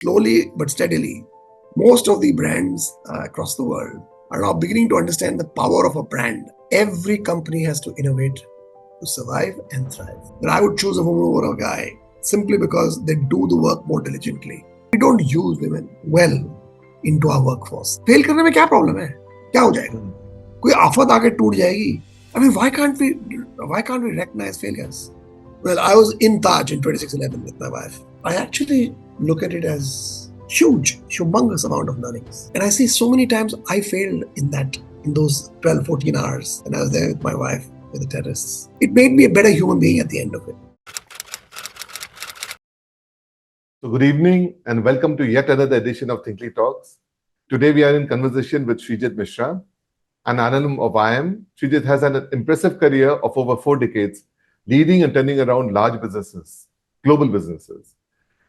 Slowly but steadily, most of the brands across the world are now beginning to understand the power of a brand. Every company has to innovate to survive and thrive. But I would choose a woman over a guy simply because they do the work more diligently. We don't use women well into our workforce. Fail करने में क्या problem है? क्या हो जाएगा? कोई आफत आके टूट जाएगी? I mean, why can't we recognize failures? Well, I was in Taj in 2611 with my wife. I actually look at it as humongous amount of learnings. And I see so many times I failed in those 12, 14 hours when I was there with my wife, with the terrorists. It made me a better human being at the end of it. So good evening and welcome to yet another edition of Thinkly Talks. Today we are in conversation with Shrijeet Mishra, an alum of IIM. Shrijeet has an impressive career of over 4 decades, leading and turning around large businesses, global businesses.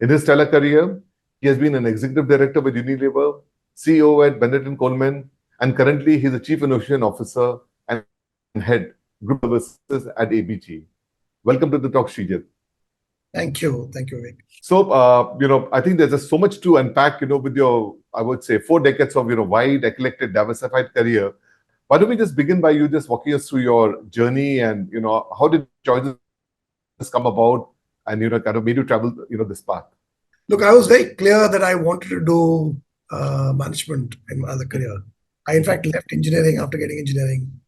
In his stellar career, he has been an executive director with Unilever, CEO at Benetton Coleman, and currently he is the Chief Innovation Officer and Head Group Services at ABG. Welcome to the talk, Shrijeet. Thank you, Vivek. So, I think there's just so much to unpack, with your, I would say, 4 decades of, wide, eclectic, diversified career. Why don't we just begin by you just walking us through your journey and, how did choices come about and, kind of made you travel, this path? Look, I was very clear that I wanted to do management in my other career. I, in fact, left engineering after getting engineering.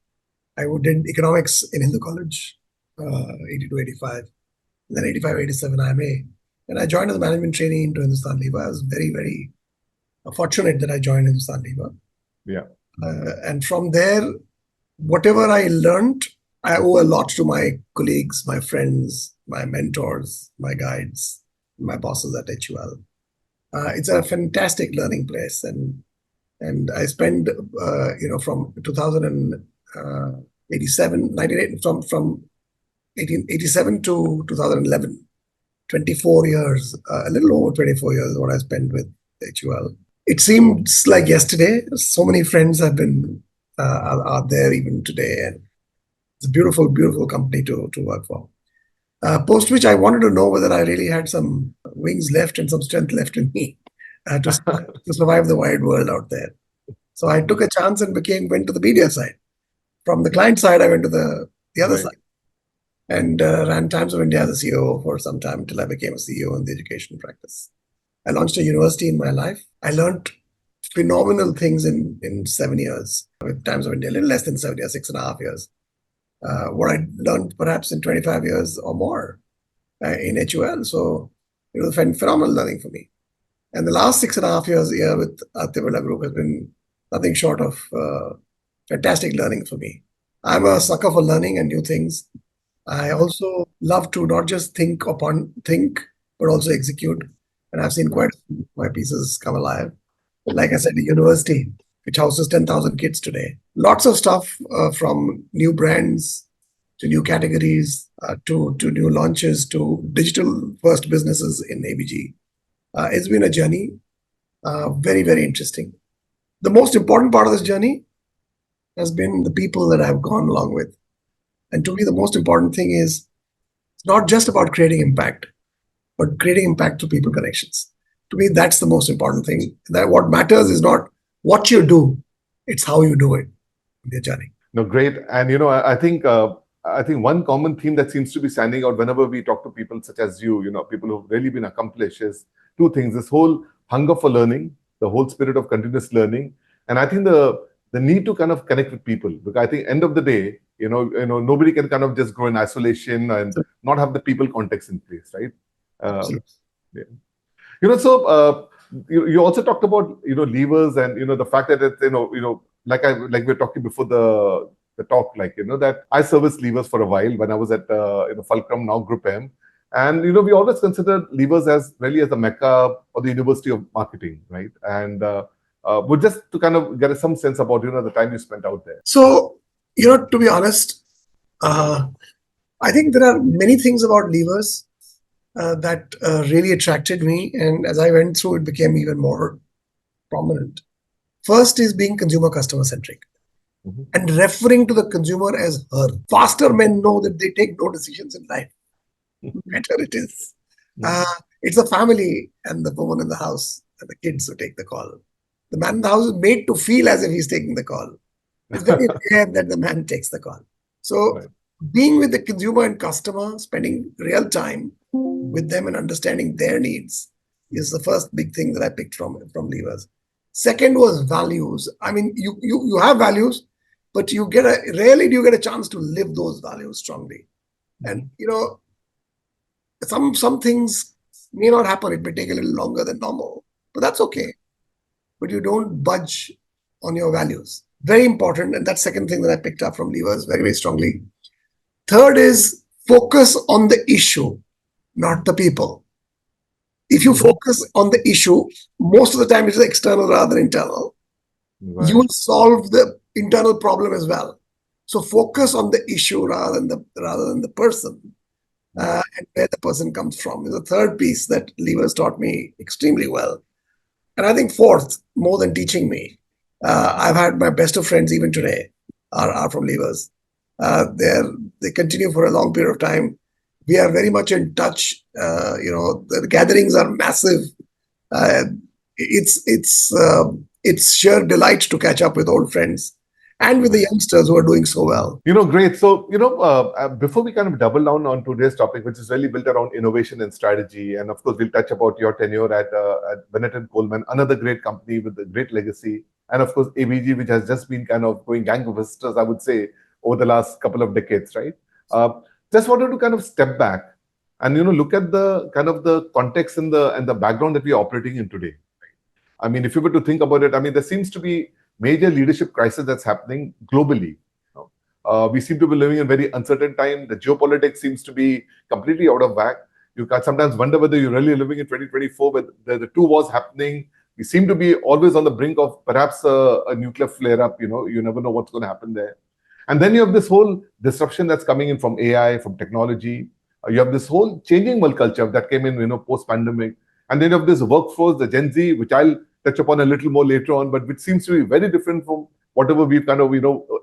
I did economics in Hindu College, 82, 85. Then 85, 87, IMA. And I joined as a management trainee into Hindustan Unilever. I was very, very fortunate that I joined Hindustan Unilever. Yeah. And from there, whatever I learned, I owe a lot to my colleagues, my friends, my mentors, my guides, my bosses at HUL. It's a fantastic learning place. And I spent, from 2087, 98, from 1887 to 2011, 24 years, a little over 24 years, what I spent with HUL. It seems like yesterday. So many friends have been are there even today, and it's a beautiful, beautiful company to work for. Post which I wanted to know whether I really had some wings left and some strength left in me to survive the wide world out there. So I took a chance and went to the media side. From the client side, I went to the other side. And ran Times of India as a CEO for some time until I became a CEO in the education practice. I launched a university in my life. I learned phenomenal things in 7 years with Times of India, a little less than 7 years, 6.5 years. What I learned perhaps in 25 years or more in HUL. So it was phenomenal learning for me. And the last 6.5 years here with Aditya Birla Group has been nothing short of fantastic learning for me. I'm a sucker for learning and new things. I also love to not just think, but also execute. And I've seen quite a few of my pieces come alive. Like I said, a university, which houses 10,000 kids today. Lots of stuff from new brands to new categories, to new launches, to digital first businesses in ABG. It's been a journey, very, very interesting. The most important part of this journey has been the people that I've gone along with. And to me, the most important thing is it's not just about creating impact, but creating impact through people connections. To me, that's the most important thing. That what matters is not what you do, it's how you do it in your journey. No, great. And I think one common theme that seems to be standing out whenever we talk to people such as you, people who've really been accomplished is 2 things: this whole hunger for learning, the whole spirit of continuous learning, and I think the need to kind of connect with people. Because I think end of the day, nobody can kind of just grow in isolation and not have the people context in place, right? Yeah. So you also talked about levers and the fact that it's like we were talking before the talk, that I serviced levers for a while when I was at Fulcrum, now Group M, and we always consider levers as really as the mecca or the university of marketing, right? And but just to kind of get some sense about the time you spent out there. So to be honest, I think there are many things about levers that really attracted me. And as I went through, it became even more prominent. First is being consumer customer-centric and referring to the consumer as her. Faster men know that they take no decisions in life, better it is. It's the family and the woman in the house and the kids who take the call. The man in the house is made to feel as if he's taking the call. It's very rare that the man takes the call. So Right. being with the consumer and customer, spending real time with them and understanding their needs is the first big thing that I picked from levers. Second was values. I mean, you have values, but rarely do you get a chance to live those values strongly. And some things may not happen. It may take a little longer than normal, but that's okay. But you don't budge on your values. Very important. And that's second thing that I picked up from levers very, very strongly. Third is focus on the issue, not the people. If you focus on the issue, most of the time it's external rather than internal. Right. You will solve the internal problem as well. So focus on the issue rather than the person, and where the person comes from is the third piece that levers taught me extremely well. And I think fourth, more than teaching me, I've had my best of friends even today are from levers. They continue for a long period of time. We are very much in touch. The gatherings are massive. It's sheer delight to catch up with old friends and with the youngsters who are doing so well. Great. So, before we kind of double down on today's topic, which is really built around innovation and strategy, and of course, we'll touch about your tenure at Bennett and Coleman, another great company with a great legacy, and of course, ABG, which has just been kind of going gangbusters, I would say, over the last couple of decades, right? Just wanted to kind of step back and look at the kind of the context and the background that we are operating in today. I mean, if you were to think about it, I mean, there seems to be major leadership crisis that's happening globally. We seem to be living in very uncertain time. The geopolitics seems to be completely out of whack. You can sometimes wonder whether you're really living in 2024 with the two wars happening. We seem to be always on the brink of perhaps a nuclear flare-up. You never know what's going to happen there. And then you have this whole disruption that's coming in from AI, from technology. You have this whole changing world culture that came in, post-pandemic. And then you have this workforce, the Gen Z, which I'll touch upon a little more later on, but which seems to be very different from whatever we've kind of,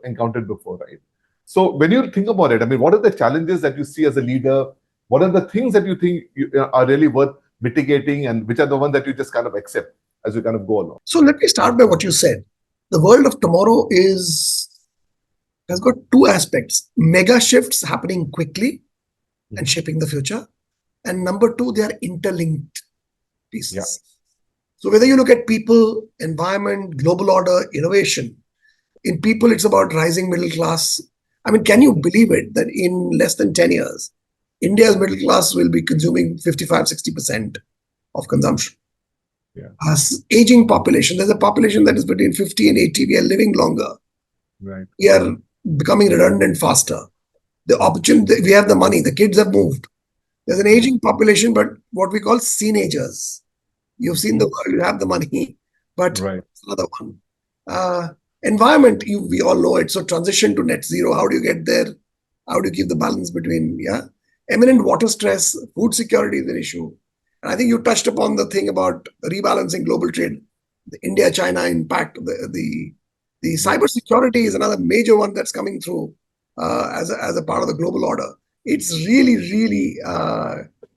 encountered before, right? So when you think about it, I mean, what are the challenges that you see as a leader? What are the things that you think are really worth mitigating, and which are the ones that you just kind of accept as you kind of go along? So let me start by what you said. The world of tomorrow has got two aspects: mega shifts happening quickly and shaping the future, and number two, they are interlinked pieces. Yeah. So whether you look at people, environment, global order, innovation, in people, it's about rising middle class. I mean, can you believe it that in less than 10 years, India's middle class will be consuming 55-60% of consumption? Yeah. As aging population, there's a population that is between 50 and 80. We are living longer. Right. We are becoming redundant faster. The opportunity, we have the money, the kids have moved. There's an aging population, but what we call seenagers. You've seen the world, you have the money, but Right. it's another one. Environment, we all know it. So transition to net zero, how do you get there? How do you keep the balance between, imminent water stress, food security is an issue. And I think you touched upon the thing about rebalancing global trade, the India-China impact, the cyber security is another major one that's coming through as a part of the global order. It's really, really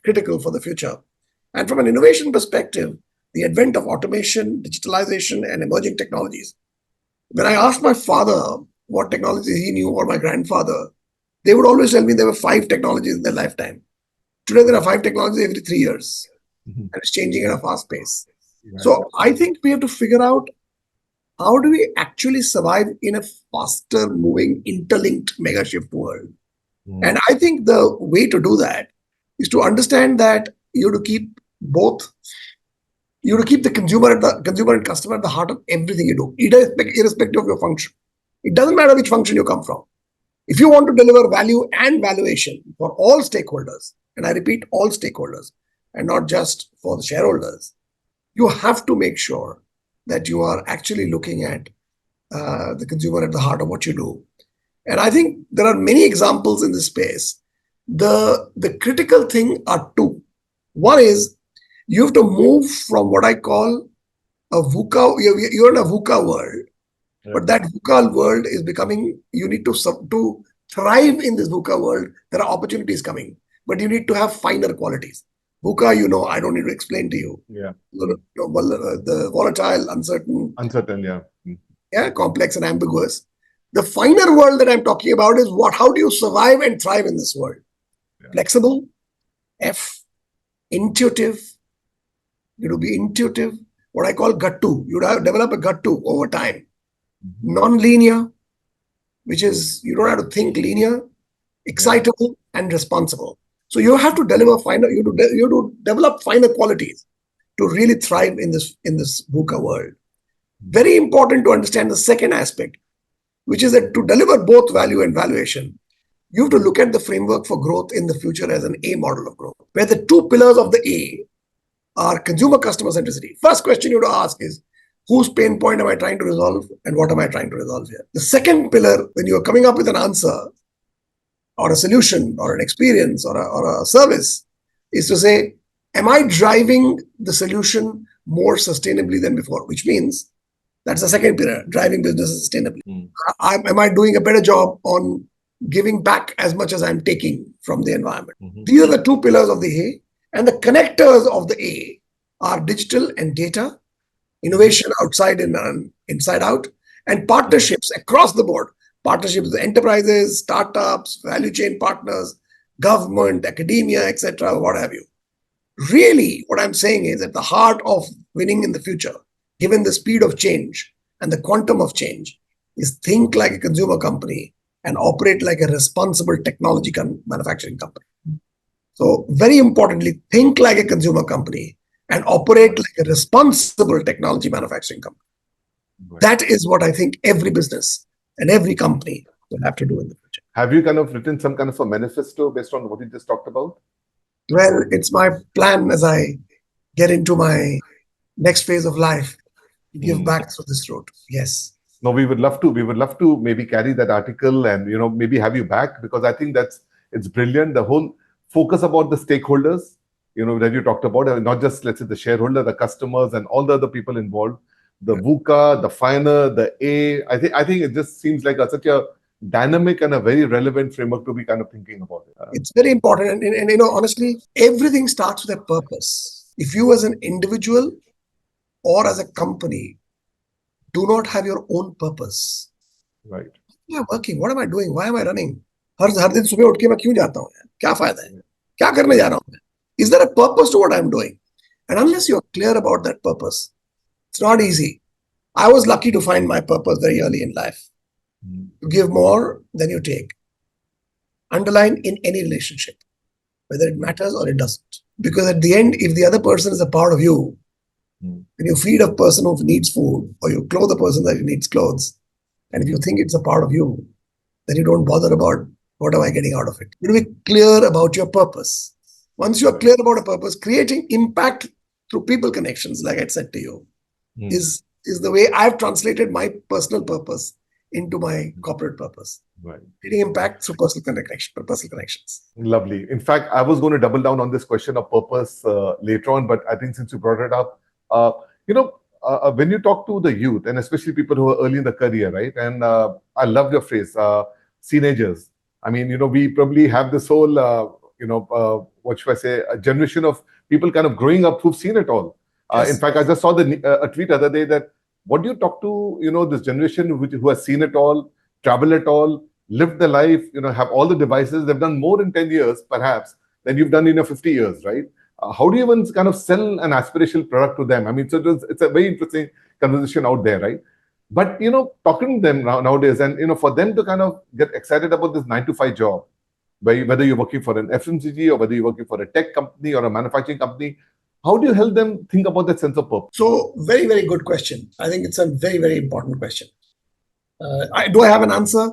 critical for the future. And from an innovation perspective, the advent of automation, digitalization, and emerging technologies. When I asked my father what technologies he knew, or my grandfather, they would always tell me there were 5 technologies in their lifetime. Today, there are 5 technologies every 3 years. And it's changing at a fast pace. Right. So I think we have to figure out, how do we actually survive in a faster moving, interlinked mega shift world? And I think the way to do that is to understand that you have to keep both. You have to keep the consumer and customer at the heart of everything you do, irrespective of your function. It doesn't matter which function you come from. If you want to deliver value and valuation for all stakeholders, and I repeat, all stakeholders, and not just for the shareholders, you have to make sure that you are actually looking at the consumer at the heart of what you do. And I think there are many examples in this space. The critical thing are 2. One is, you have to move from what I call a VUCA. You're in a VUCA world, but that VUCA world is becoming, you need to thrive in this VUCA world. There are opportunities coming, but you need to have finer qualities. VUCA, I don't need to explain to you. Yeah. The volatile, uncertain, Uncertain, yeah. yeah, complex and ambiguous. The finer world that I'm talking about is how do you survive and thrive in this world? Yeah. Flexible, F, intuitive. You to be intuitive, what I call guttu. You have to develop a guttu over time. Non-linear, which is you don't have to think linear, excitable and responsible. So you have to deliver you to develop finer qualities to really thrive in this VUCA world. Very important to understand the second aspect, which is that to deliver both value and valuation, you have to look at the framework for growth in the future as an A model of growth, where the two pillars of the A are consumer customer centricity. First question you have to ask is, whose pain point am I trying to resolve and what am I trying to resolve here? The second pillar, when you are coming up with an answer or a solution or an experience or a service, is to say, am I driving the solution more sustainably than before? Which means that's the second pillar, driving business sustainably. Am I doing a better job on giving back as much as I'm taking from the environment? These are the two pillars of the A. And the connectors of the A are digital and data, innovation outside and inside out, and partnerships across the board. Partnerships with enterprises, startups, value chain partners, government, academia, etc., what have you. Really, what I'm saying is at the heart of winning in the future, given the speed of change and the quantum of change, is think like a consumer company and operate like a responsible technology manufacturing company. So very importantly, think like a consumer company and operate like a responsible technology manufacturing company. Right. That is what I think every business and every company will have to do in the future. Have you kind of written some kind of a manifesto based on what you just talked about? Well, it's my plan as I get into my next phase of life, give back through this road. Yes. No, we would love to. We would love to maybe carry that article and, maybe have you back, because I think it's brilliant. The whole focus about the stakeholders, that you talked about, not just, let's say, the shareholder, the customers and all the other people involved, the VUCA, the finer, the A. I think it just seems like such a dynamic and a very relevant framework to be kind of thinking about it. It's very important. And honestly, everything starts with a purpose. If you as an individual or as a company do not have your own purpose, right? What am I working? What am I doing? Why am I running? हर दिन सुबह उठ के मैं क्यों जाता हूँ? क्या फायदा है? क्या करने जा रहा हूँ? Is there a purpose to what I'm doing? And unless you're clear about that purpose, it's not easy. I was lucky to find my purpose very early in life. To give more than you take. Underline in any relationship, whether it matters or it doesn't. Because at the end, if the other person is a part of you, when you feed a person who needs food, or you clothe a person that needs clothes, and if you think it's a part of you, then you don't bother about what am I getting out of it. You be clear about your purpose. Once you are clear about a purpose, creating impact through people connections, like I said to you, is the way I've translated my personal purpose into my corporate purpose. Right. Creating impact through personal connections. Lovely. In fact, I was going to double down on this question of purpose later on, but I think since you brought it up, when you talk to the youth, and especially people who are early in the career, right? And I love your phrase, teenagers. I mean, we probably have this whole, what should I say, a generation of people kind of growing up who've seen it all. Yes. In fact, I just saw a tweet the other day that, what do you talk to, this generation who has seen it all, traveled it all, lived the life, have all the devices. They've done more in 10 years, perhaps, than you've done in 50 years, right? How do you even kind of sell an aspirational product to them? I mean, so it's a very interesting conversation out there, right? But, talking to them nowadays and, for them to kind of get excited about this 9-to-5 job, whether you're working for an FMCG or whether you're working for a tech company or a manufacturing company, how do you help them think about that sense of purpose? So, very, very good question. I think it's a very, very important question. Do I have an answer?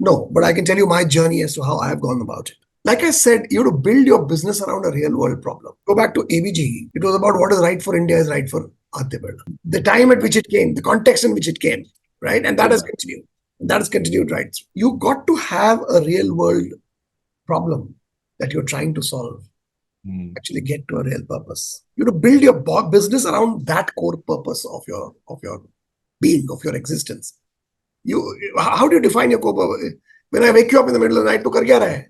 No, but I can tell you my journey as to how I have gone about it. Like I said, you have to build your business around a real world problem. Go back to ABG. It was about what is right for India is right for Aditya Birla. The time at which it came, the context in which it came, right? And that has continued. That has continued right through. You got to have a real world problem that you're trying to solve. Actually get to a real purpose. You have to build your business around that core purpose of your being, of your existence. How do you define your core purpose? When I wake you up in the middle of the night, tu kar kya raha hai?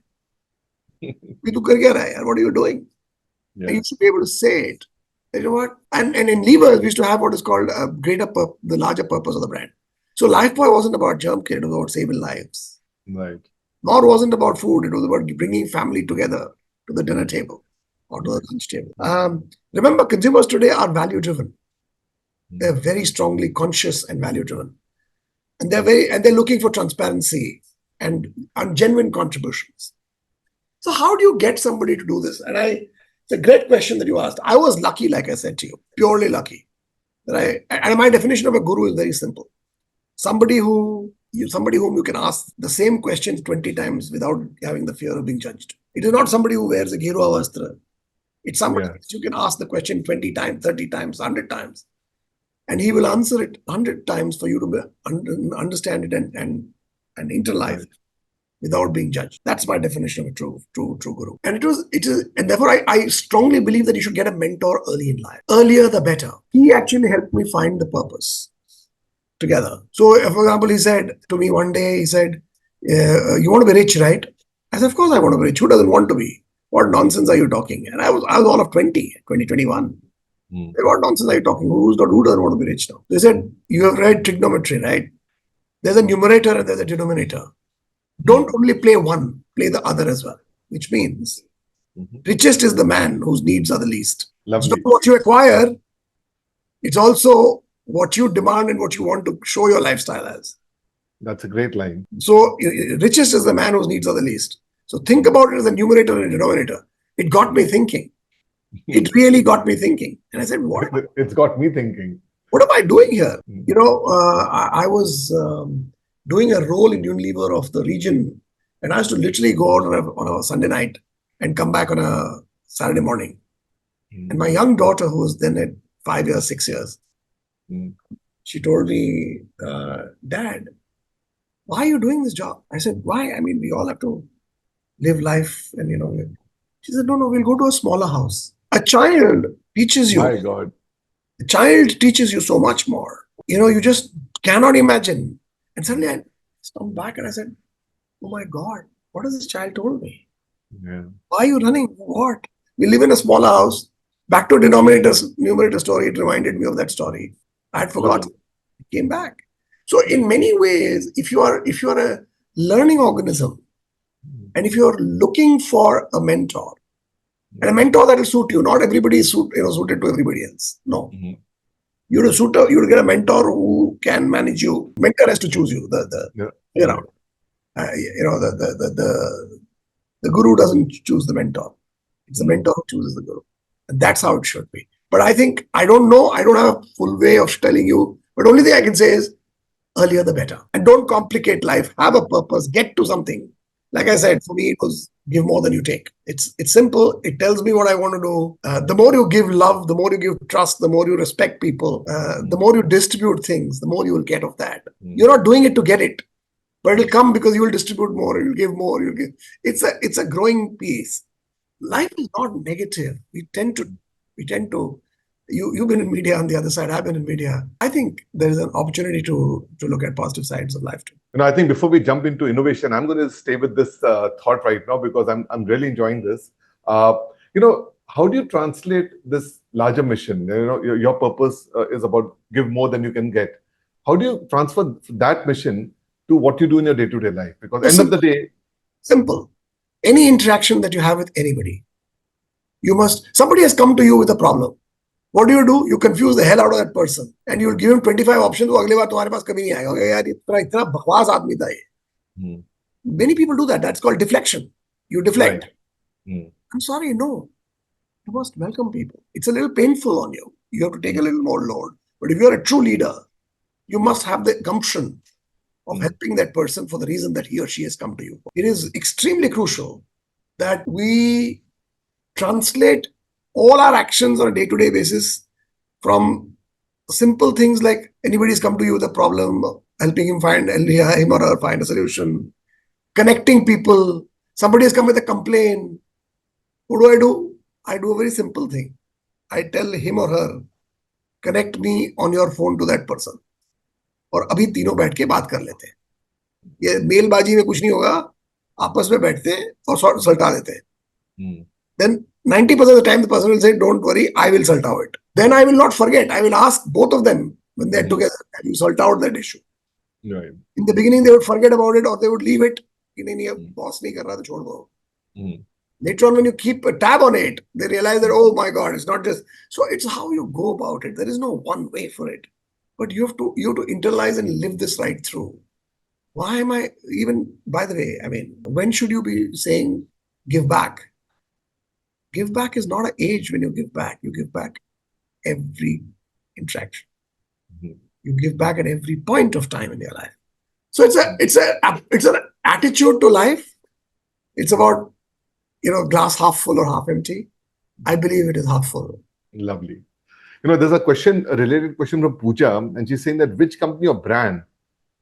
What are you doing? Yeah. And you should be able to say it. You know what? And in Lever, we used to have what is called the larger purpose of the brand. So Lifebuoy wasn't about germ kit, it was about saving lives. Right. Nor wasn't about food, it was about bringing family together to the dinner table or to the lunch table. Remember, consumers today are value driven. They're very strongly conscious and value driven. And they're looking for transparency and genuine contributions. So how do you get somebody to do this? It's a great question that you asked. I was lucky, like I said to you, purely lucky. And my definition of a guru is very simple. Somebody whom you can ask the same questions 20 times without having the fear of being judged. It is not somebody who wears a Girua Vastra. It's somebody you can ask the question 20 times, 30 times, 100 times. And he will answer it 100 times for you to understand it and internalize it without being judged. That's my definition of a true guru. And and therefore I strongly believe that you should get a mentor early in life. Earlier the better. He actually helped me find the purpose together. So, for example, he said to me one day, he said, you want to be rich, right? I said, of course I want to be rich. Who doesn't want to be? What nonsense are you talking? And I was all of 2021. What nonsense are you talking? Who doesn't want to be rich now? They said, you have read trigonometry, right? There's a numerator and there's a denominator. Don't only play one, play the other as well, which means richest is the man whose needs are the least. It's not what you acquire, it's also what you demand and what you want to show your lifestyle as. That's a great line. So richest is the man whose needs are the least. So think about it as a numerator and a denominator. It got me thinking. It really got me thinking. And I said, what? It's got me thinking. What am I doing here? You know, I was doing a role in Unilever of the region, and I used to literally go out on a Sunday night and come back on a Saturday morning. And my young daughter, who was then at 5 years, 6 years, she told me, Dad, why are you doing this job? I said, why? I mean, we all have to live life and, She said, no, we'll go to a smaller house. A child teaches you. My God. A child teaches you so much more. You just cannot imagine. And suddenly I stopped back and I said, oh my God, what has this child told me? Yeah. Why are you running? What? We live in a smaller house. Back to numerator story. It reminded me of that story. I had forgotten. It came back. So in many ways, if you are a learning organism, and if you're looking for a mentor, and a mentor that will suit you, not everybody is suited to everybody else. No. You will get a mentor who can manage you. Mentor has to choose you. The guru doesn't choose the mentor. It's the mentor who chooses the guru. And that's how it should be. But I think, I don't know, I don't have a full way of telling you, but only thing I can say is earlier the better. And don't complicate life. Have a purpose. Get to something. Like I said, for me, it was give more than you take. It's simple. It tells me what I want to do. The more you give love, the more you give trust, the more you respect people, the more you distribute things, the more you will get of that. You're not doing it to get it, but it'll come because you will distribute more, you'll give more, you'll give. It's a growing piece. Life is not negative. We tend to. You've been in media on the other side. I've been in media. I think there is an opportunity to look at positive sides of life too. I think before we jump into innovation, I'm going to stay with this thought right now because I'm really enjoying this. How do you translate this larger mission? Your purpose is about give more than you can get. How do you transfer that mission to what you do in your day-to-day life? Because end of the day, simple. Any interaction that you have with anybody, somebody has come to you with a problem. What do? You confuse the hell out of that person and you'll give him 25 options. Many people do that. That's called deflection. You deflect. Right. I'm sorry, no. You must welcome people. It's a little painful on you. You have to take a little more load. But if you're a true leader, you must have the gumption of helping that person for the reason that he or she has come to you. It is extremely crucial that we translate all our actions on a day-to-day basis from simple things like anybody's come to you with a problem, helping him or her find a solution, connecting people. Somebody has come with a complaint. What do? I do a very simple thing. I tell him or her, connect me on your phone to that person. और अभी तीनों बैठ के बात कर लेते हैं. ये मेलबाजी में कुछ नहीं होगा. आपस में बैठते हैं और सल्टा देते हैं. Then 90% of the time the person will say, don't worry, I will sort out it. Then I will not forget. I will ask both of them when they're together, have you sort out that issue? Right. In the beginning, they would forget about it or they would leave it. Boss nahi kar raha, to chhod do. Later on, when you keep a tab on it, they realize that, oh my God, it's not just. So it's how you go about it. There is no one way for it. But you have to internalize and live this right through. Why am I even, by the way, I mean, when should you be saying give back? Give back is not an age when you give back. You give back every interaction. You give back at every point of time in your life. So it's an attitude to life. It's about, glass half full or half empty. I believe it is half full. Lovely. There's a related question from Pooja, and she's saying that which company or brand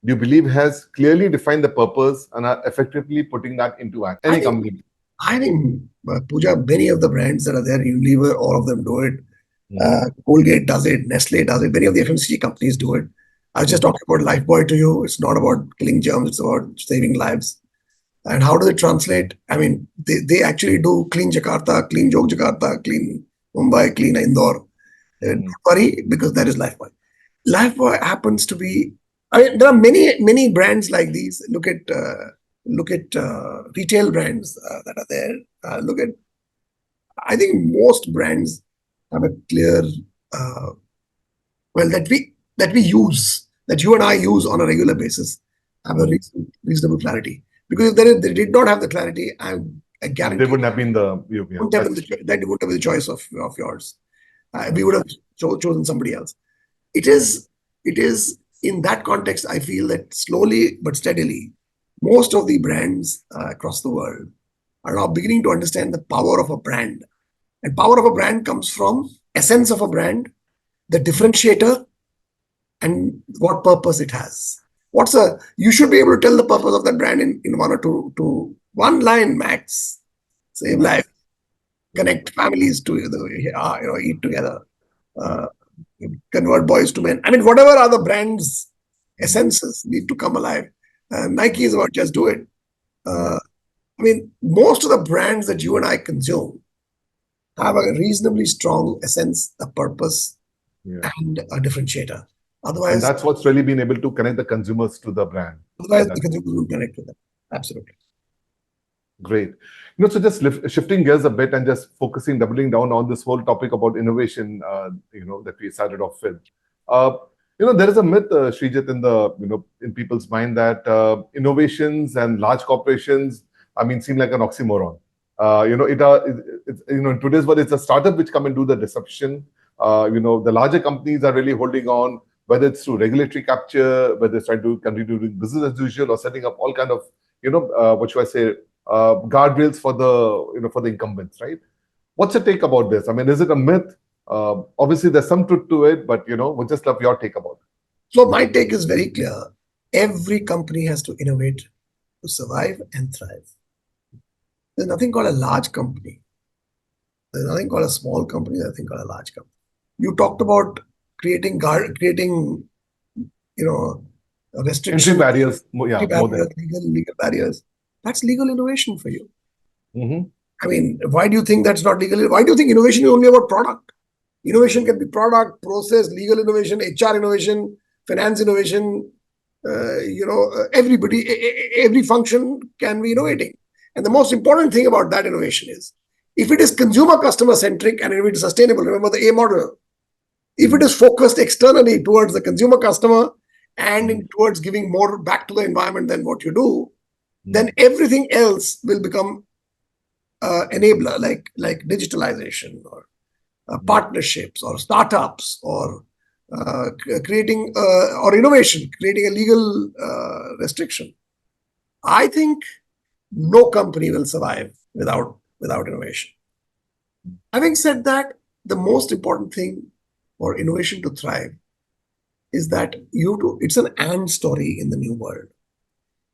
do you believe has clearly defined the purpose and are effectively putting that into action? Any company? I think, Pooja, many of the brands that are there, Unilever, all of them do it. Colgate does it, Nestle does it, many of the FMCG companies do it. I was just talking about Lifebuoy to you. It's not about killing germs, it's about saving lives. And how does it translate? I mean, they actually do clean Jakarta, clean Yogyakarta, clean Mumbai, clean Indore. Don't worry, because that is Lifebuoy. Lifebuoy happens to be, I mean, there are many brands like these. Look at retail brands that are there. I think most brands have a clear, that we use, that you and I use on a regular basis, have a reasonable clarity. Because if they did not have the clarity, I guarantee they wouldn't have been they wouldn't have been the choice of yours. We would have chosen somebody else. It is in that context, I feel that slowly but steadily, most of the brands across the world are now beginning to understand the power of a brand. And power of a brand comes from essence of a brand, the differentiator, and what purpose it has. You should be able to tell the purpose of that brand in one or two one line max. Save life, connect families to eat together, convert boys to men. I mean, whatever are the brand's essences need to come alive. Nike is about just do it. I mean, most of the brands that you and I consume have a reasonably strong essence, a purpose, and a differentiator. Otherwise, and that's what's really been able to connect the consumers to the brand. Otherwise, the consumers will connect with them. Absolutely. Great. So just shifting gears a bit and just doubling down on this whole topic about innovation, that we started off with. There is a myth, Shrijeet, in people's mind that innovations and large corporations, seem like an oxymoron. In today's world, it's a startup which come and do the disruption. The larger companies are really holding on, whether it's through regulatory capture, whether it's trying to continue doing business as usual or setting up all kind of, guardrails for the incumbents, right? What's your take about this? I mean, is it a myth? Obviously, there's some truth to it, but we'd just love your take about it. So my take is very clear. Every company has to innovate to survive and thrive. There's nothing called a large company. There's nothing called a small company. There's nothing called a large company. You talked about creating restrictions, entry barriers, legal barriers. That's legal innovation for you. I mean, why do you think that's not legal? Why do you think innovation is only about product? Innovation can be product, process, legal innovation, HR innovation, finance innovation. Every function can be innovating. And the most important thing about that innovation is, if it is consumer customer centric and if it is sustainable, remember the A model. If it is focused externally towards the consumer customer and towards giving more back to the environment than what you do, then everything else will become enabler, like digitalization or partnerships or startups or creating or innovation, creating a legal restriction. I think no company will survive without innovation. Having said that, the most important thing for innovation to thrive is that it's an and story in the new world.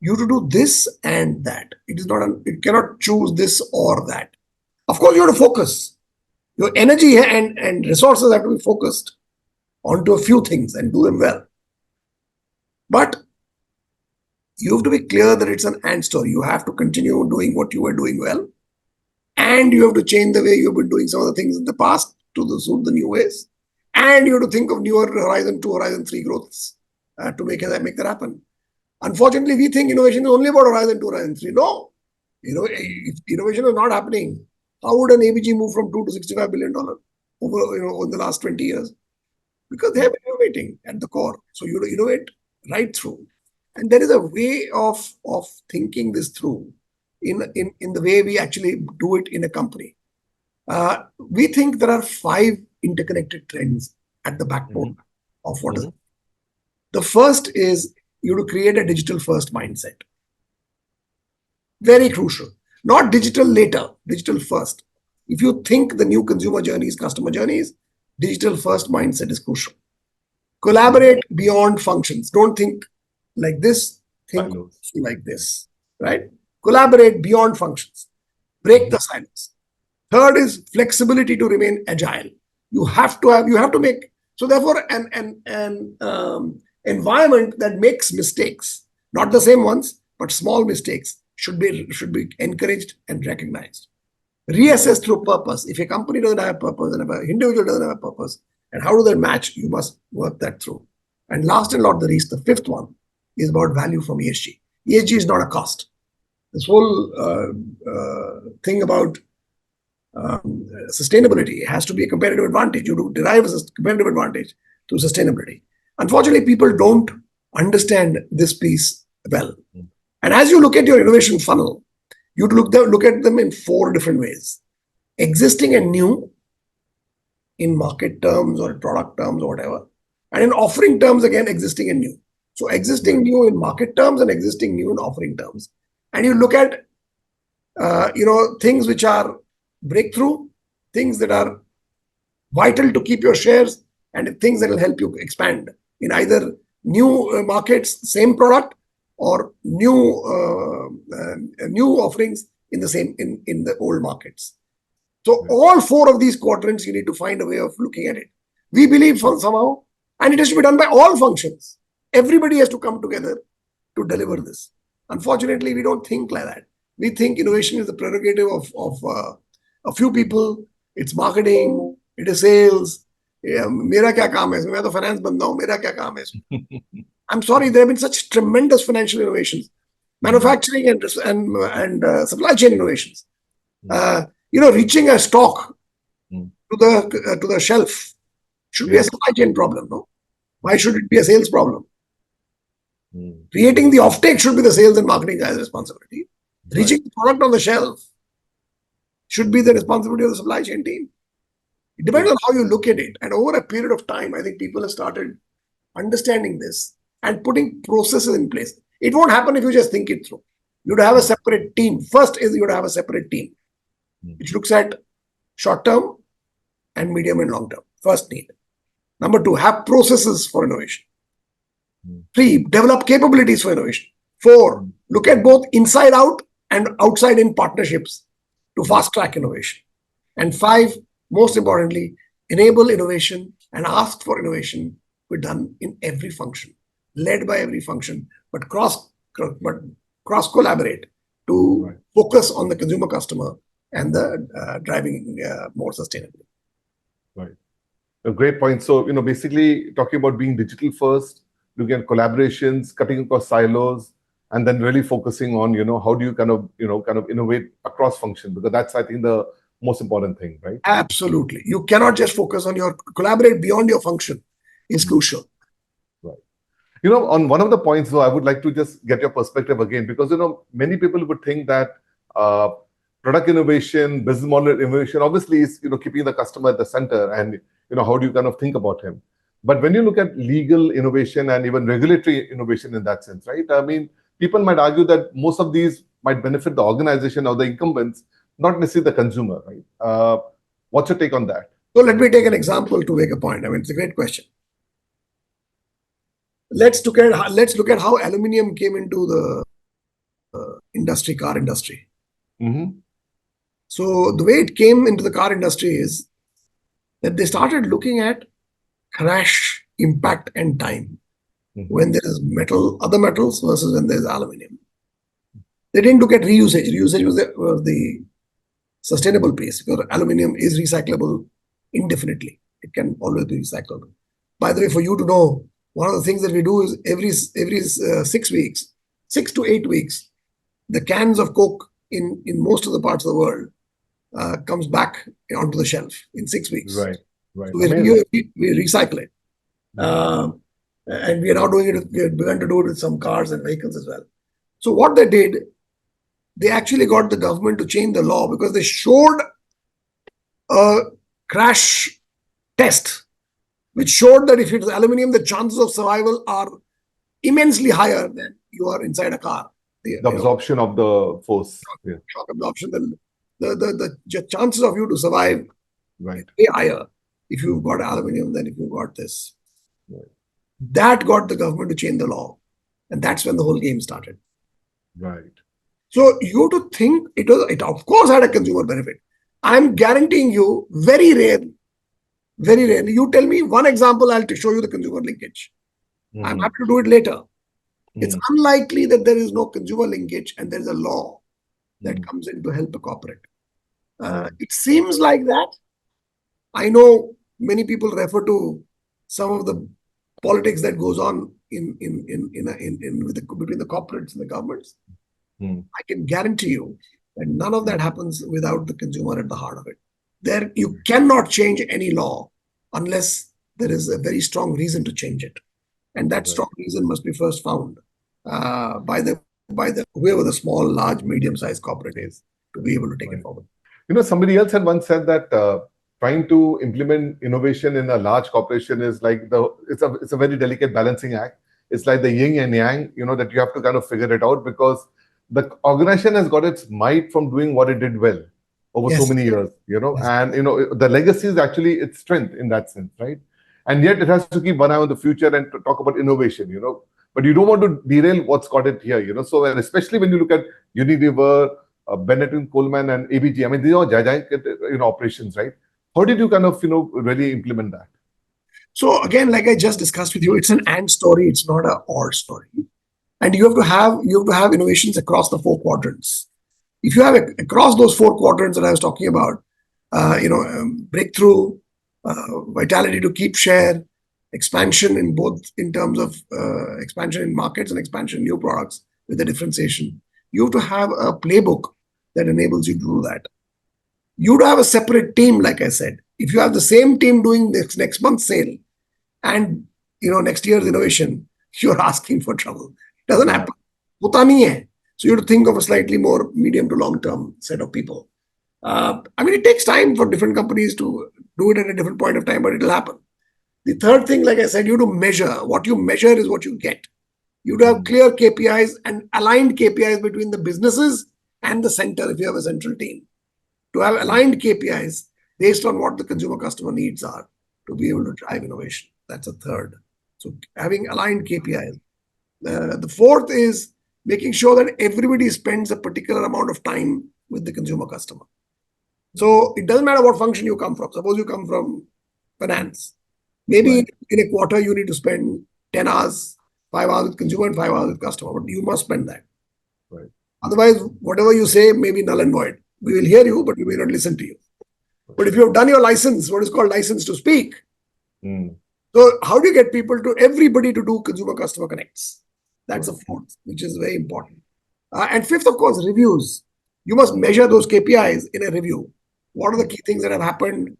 You have to do this and that. It cannot choose this or that. Of course, you have to focus. Your energy and resources have to be focused onto a few things and do them well. But you have to be clear that it's an and story. You have to continue doing what you were doing well. and you have to change the way you've been doing some of the things in the past to suit the new ways, and you have to think of newer Horizon 2, Horizon 3 growths to make that happen. Unfortunately, we think innovation is only about Horizon 2, Horizon 3. No, if innovation is not happening, how would an ABG move from $2 to $65 billion over the last 20 years? Because they have been innovating at the core. So you innovate right through. And there is a way of thinking this through in the way we actually do it in a company. We think there are 5 interconnected trends at the backbone of what is it. The first is you to create a digital first mindset. Very crucial. Not digital later, digital first. If you think the new consumer journeys, customer journeys, digital first mindset is crucial. Collaborate beyond functions. Don't think like this, think like this, right? Collaborate beyond functions. Break the silence. Third is flexibility to remain agile. You have to make, so therefore an environment that makes mistakes, not the same ones, but small mistakes should be encouraged and recognized. Reassess through purpose. If a company doesn't have purpose and if an individual doesn't have a purpose, and how do they match? You must work that through. And last and not the least, the fifth one is about value from ESG. ESG is not a cost. This whole thing about sustainability has to be a competitive advantage. You derive a competitive advantage through sustainability. Unfortunately, people don't understand this piece well. And as you look at your innovation funnel, you look at them in 4 different ways. Existing and new in market terms or product terms or whatever. And in offering terms, again, existing and new. So existing new in market terms and existing new in offering terms. And you look at things which are breakthrough, things that are vital to keep your shares, and things that will help you expand in either new markets, same product, or new offerings in the old markets. So all 4 of these quadrants, you need to find a way of looking at it. We believe somehow, and it has to be done by all functions. Everybody has to come together to deliver this. Unfortunately, we don't think like that. We think innovation is the prerogative of a few people. It's marketing, it is sales. Mera kya kaam hai? Main to finance banda hu. Mera kya kaam hai? I'm sorry, there have been such tremendous financial innovations, manufacturing and supply chain innovations. Reaching a stock to the shelf should be a supply chain problem, no? Why should it be a sales problem? Creating the offtake should be the sales and marketing guy's responsibility. Reaching the product on the shelf should be the responsibility of the supply chain team. It depends on how you look at it. And over a period of time, I think people have started understanding this and putting processes in place. It won't happen if you just think it through. You'd have a separate team. First is you'd have a separate team, which looks at short term and medium and long term. First need. Number 2, have processes for innovation. 3, develop capabilities for innovation. 4, look at both inside out and outside in partnerships to fast track innovation. And 5, most importantly, enable innovation and ask for innovation to be done in every function, led by every function, but cross collaborate to focus on the consumer customer and the driving more sustainably. Right. A great point. So, basically talking about being digital first, looking at collaborations, cutting across silos, and then really focusing on, how do you kind of innovate across function? Because that's, I think, the most important thing, right? Absolutely. You cannot just focus on collaborate beyond your function is crucial. Right. On one of the points, though, I would like to just get your perspective again, because, many people would think that product innovation, business model innovation, obviously is, keeping the customer at the center and, how do you kind of think about him? But when you look at legal innovation and even regulatory innovation in that sense, right? I mean, people might argue that most of these might benefit the organization or the incumbents, not necessarily the consumer, right? What's your take on that? So let me take an example to make a point. I mean, it's a great question. Let's look at how aluminium came into the car industry. So the way it came into the car industry is that they started looking at crash, impact, and time when there is other metals versus when there is aluminium. They didn't look at reusage. Reusage was the sustainable pace, because aluminum is recyclable indefinitely. It can always be recycled. By the way, for you to know, one of the things that we do is every 6 weeks, 6 to 8 weeks, the cans of Coke in most of the parts of the world comes back onto the shelf in 6 weeks. Right. Right. So Amazing. we recycle it. And we are now doing it, we have begun to do it with some cars and vehicles as well. So what they did, they actually got the government to change the law because they showed a crash test which showed that if it's aluminum, the chances of survival are immensely higher than you are inside a car. The absorption of the force. Yeah. Shock absorption, the chances of you to survive Right. way higher if you've got aluminum than if you've got this. Right. That got the government to change the law. And that's when the whole game started. Right. So you to think it of course had a consumer benefit. I'm guaranteeing you, very rarely, you tell me one example, I'll show you the consumer linkage. I'm happy to do it later. It's unlikely that there is no consumer linkage and there is a law that comes in to help a corporate. It seems like that. I know many people refer to some of the politics that goes on between the corporates and the governments. I can guarantee you that none of that happens without the consumer at the heart of it. There, you cannot change any law unless there is a very strong reason to change it, and that strong reason must be first found by the whoever the small, large, medium-sized corporate is to be able to take it forward. Somebody else had once said that trying to implement innovation in a large corporation is like it's a very delicate balancing act. It's like the yin and yang, that you have to kind of figure it out, because the organization has got its might from doing what it did well over so many years, and the legacy is actually its strength in that sense, right? And yet it has to keep one eye on the future and to talk about innovation, but you don't want to derail what's got it here, so, and especially when you look at Unilever, Benetton, Coleman, and ABG, I mean, these are giant operations, right? How did you kind of really implement that? So again, like I just discussed with you, it's an and story, it's not a or story. And you have to have innovations across the 4 quadrants. If you have across those 4 quadrants that I was talking about, breakthrough, vitality to keep share, expansion in terms of expansion in markets and expansion in new products with the differentiation, you have to have a playbook that enables you to do that. You have to have a separate team, like I said. If you have the same team doing this next month's sale and next year's innovation, you're asking for trouble. It doesn't happen. Hota nahi hai. So you have to think of a slightly more medium to long-term set of people. It takes time for different companies to do it at a different point of time, but it'll happen. The third thing, like I said, you have to measure. What you measure is what you get. You have to have clear KPIs and aligned KPIs between the businesses and the center if you have a central team. To have aligned KPIs based on what the consumer customer needs are to be able to drive innovation. That's a third. So having aligned KPIs. The fourth is making sure that everybody spends a particular amount of time with the consumer customer. So it doesn't matter what function you come from. Suppose you come from finance. Maybe in a quarter you need to spend 10 hours, 5 hours with consumer and 5 hours with customer. But you must spend that. Right. Otherwise, whatever you say may be null and void. We will hear you, but we may not listen to you. But if you have done your license, what is called license to speak. So how do you get everybody to do consumer customer connects? That's the fourth, which is very important. And fifth, of course, reviews. You must measure those KPIs in a review. What are the key things that have happened?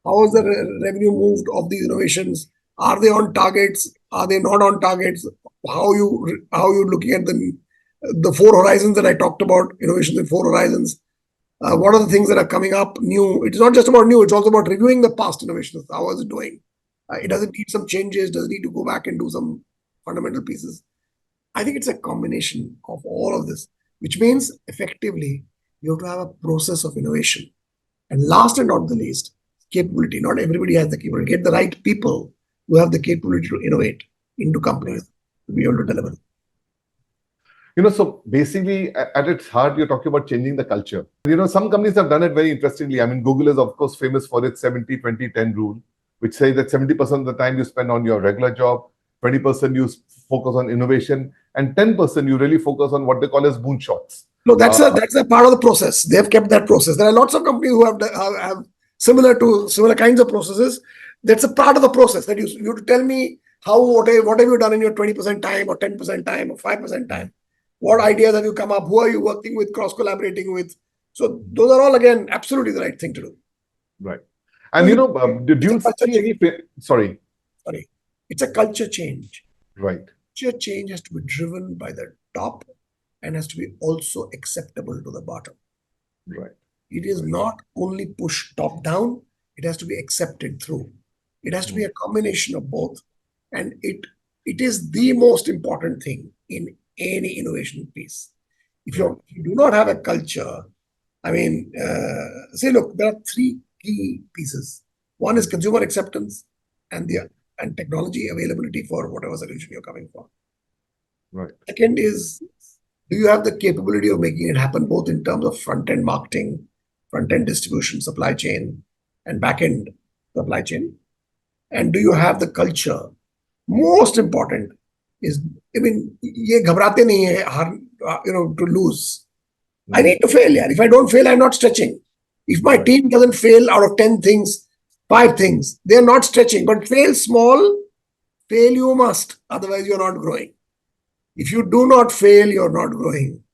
How has the revenue moved of these innovations? Are they on targets? Are they not on targets? How you looking at the 4 horizons that I talked about, innovations in 4 horizons? What are the things that are coming up new? It's not just about new, it's also about reviewing the past innovations. How is it doing? It doesn't need some changes, doesn't need to go back and do some fundamental pieces. I think it's a combination of all of this, which means effectively you have to have a process of innovation. And last and not the least, capability. Not everybody has the capability. Get the right people who have the capability to innovate into companies to be able to deliver. So basically at its heart, you're talking about changing the culture. Some companies have done it very interestingly. Google is of course famous for its 70-20-10 rule, which says that 70% of the time you spend on your regular job, 20% you focus on innovation, and 10% you really focus on what they call as moonshots. No, that's a part of the process. They have kept that process. There are lots of companies who have similar kinds of processes. That's a part of the process that you to tell me what have you done in your 20% time or 10% time or 5% time. What ideas have you come up? Who are you working with, cross collaborating with? So those are all again absolutely the right thing to do. Right. And do It's a you culture see any? Sorry. It's a culture change. Right. Culture change has to be driven by the top and has to be also acceptable to the bottom. Right. It is not only pushed top down, it has to be accepted through. It has to be a combination of both. And it is the most important thing in any innovation piece. If you do not have a culture, look, there are three key pieces. One is consumer acceptance and technology availability for whatever solution you're coming for. Right. Second is, do you have the capability of making it happen both in terms of front-end marketing, front-end distribution, supply chain, and back-end supply chain? And do you have the culture? Most important is, ye ghabrate nahi hai, to lose. I need to fail, yeah. If I don't fail, I'm not stretching. If my team doesn't fail out of 10 things, 5 things, they're not stretching. But fail small, fail you must. Otherwise, you're not growing. If you do not fail, you're not growing.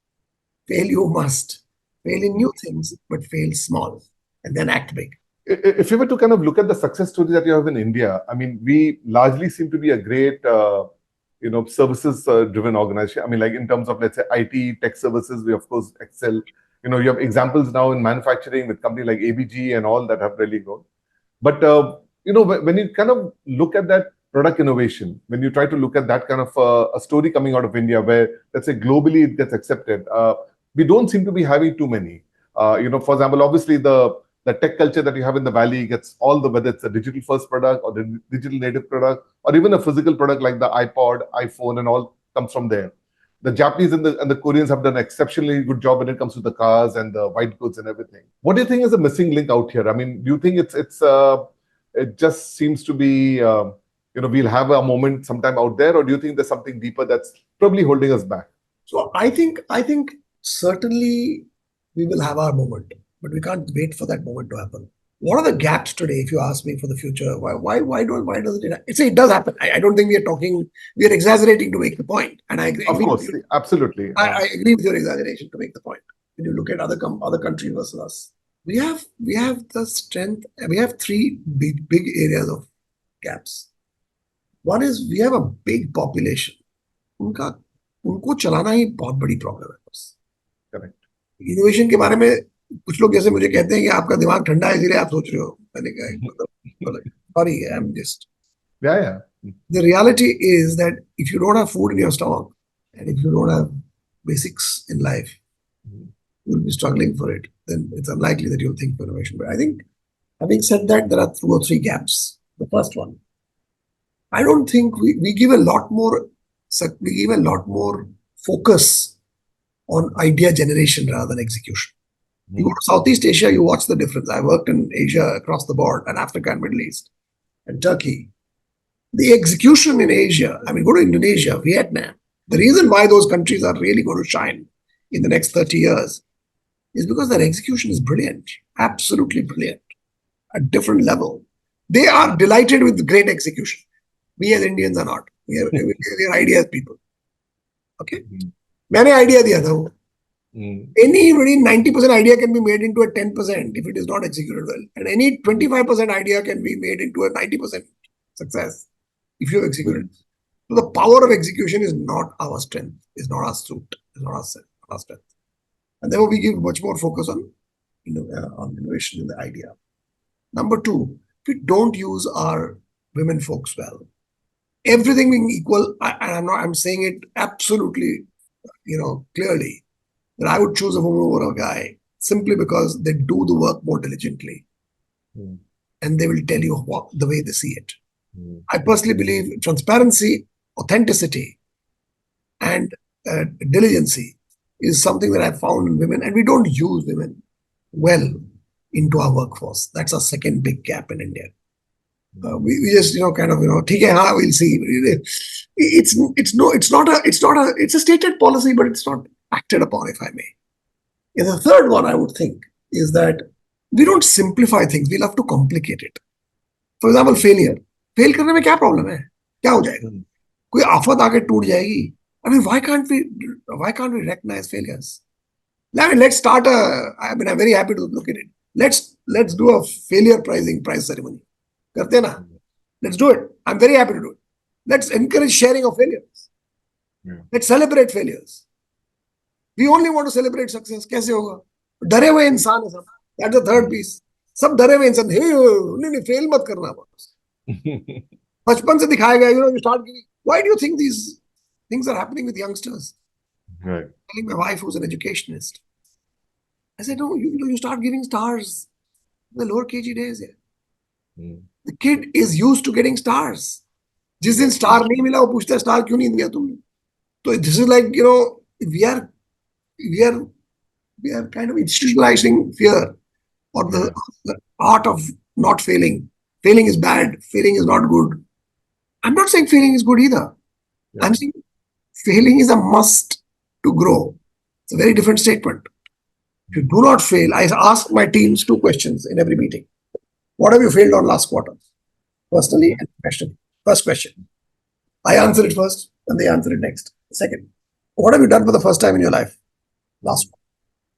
Fail you must. Fail in new things, but fail small and then act big. If you were to kind of look at the success story that you have in India, we largely seem to be a great, services-driven organization. Like in terms of, let's say, IT, tech services, we of course excel. You have examples now in manufacturing with companies like ABG and all that have really grown. But, when you kind of look at that product innovation, when you try to look at that kind of a story coming out of India where, let's say, globally it gets accepted, we don't seem to be having too many. For example, obviously the tech culture that you have in the Valley gets whether it's a digital first product or the digital native product or even a physical product like the iPod, iPhone and all comes from there. The Japanese and the Koreans have done an exceptionally good job when it comes to the cars and the white goods and everything. What do you think is a missing link out here? Do you think it just seems to be, we'll have a moment sometime out there, or do you think there's something deeper that's probably holding us back? So I think certainly we will have our moment, but we can't wait for that moment to happen. What are the gaps today, if you ask me, for the future? Why doesn't it happen? It does happen. I don't think we are exaggerating to make the point. And I agree. Of course, absolutely. I agree with your exaggeration to make the point. When you look at other countries versus us, we have the strength. We have 3 big areas of gaps. One is we have a big population. उनको चलाना ही बहुत बड़ी problem है बस. Correct. Innovation के बारे में कुछ लोग जैसे मुझे कहते हैं कि आपका दिमाग ठंडा है इसलिए आप सोच रहे हो. मैंने कहा sorry, I'm just. Yeah. The reality is that if you don't have food in your stomach and if you don't have basics in life, you'll be struggling for it. Then it's unlikely that you'll think for innovation. But I think, having said that, there are 2 or 3 gaps. The first one, I don't think we give a lot more focus on idea generation rather than execution. You go to Southeast Asia, you watch the difference. I worked in Asia across the board, and Africa and Middle East and Turkey. The execution in Asia, go to Indonesia, Vietnam. The reason why those countries are really going to shine in the next 30 years is because their execution is brilliant, absolutely brilliant, at different level. They are delighted with great execution. We as Indians are not. We are ideas people. Okay? मैंने idea दिया था वो. Any 90% idea can be made into a 10% if it is not executed well. And any 25% idea can be made into a 90% success if you execute it. So the power of execution is not our strength, is not our suit, is not our strength. And therefore we give much more focus on innovation in the idea. Number 2, if we don't use our women folks well, everything being equal, I'm saying it absolutely, clearly, that I would choose a woman over a guy simply because they do the work more diligently. And they will tell you the way they see it. I personally believe transparency, authenticity, and diligency is something that I've found in women, and we don't use women well into our workforce. That's our second big gap in India. We just ठीक है, हाँ, we'll see. It's a stated policy, but it's not acted upon, if I may. And the third one I would think is that we don't simplify things. We love to complicate it. For example, failure. Fail करने में क्या problem है? क्या हो जाएगा? कोई आफत आके टूट जाएगी. I mean, why can't we recognize failures? I mean, let's start I'm very happy to look at it. Let's do a failure prize ceremony. करते हैं ना? Let's do it. I'm very happy to do it. Let's encourage sharing of failures. Yeah. Let's celebrate failures. We only want to celebrate success. कैसे होगा? डरे हुए इंसान है सब. That's the third piece. सब डरे हुए इंसान. नहीं fail मत करना बस. बचपन से दिखाया गया. You start giving. Why do you think these things are happening with youngsters? Right. Telling my wife, who's an educationist, I said, no, you start giving stars in the lower KG days. Yeah. The kid is used to getting stars. जिस दिन star नहीं मिला वो पूछता है star क्यों नहीं दिया तुमने? So this is like, we are kind of institutionalizing fear or the art of not failing. Failing is bad. Failing is not good. I'm not saying failing is good either. Yeah. I'm saying failing is a must to grow. It's a very different statement. If you do not fail, I ask my teams 2 questions in every meeting. What have you failed on last quarter? Personally and professionally. First question. I answer it first and they answer it next. Second, what have you done for the first time in your life? Last quarter.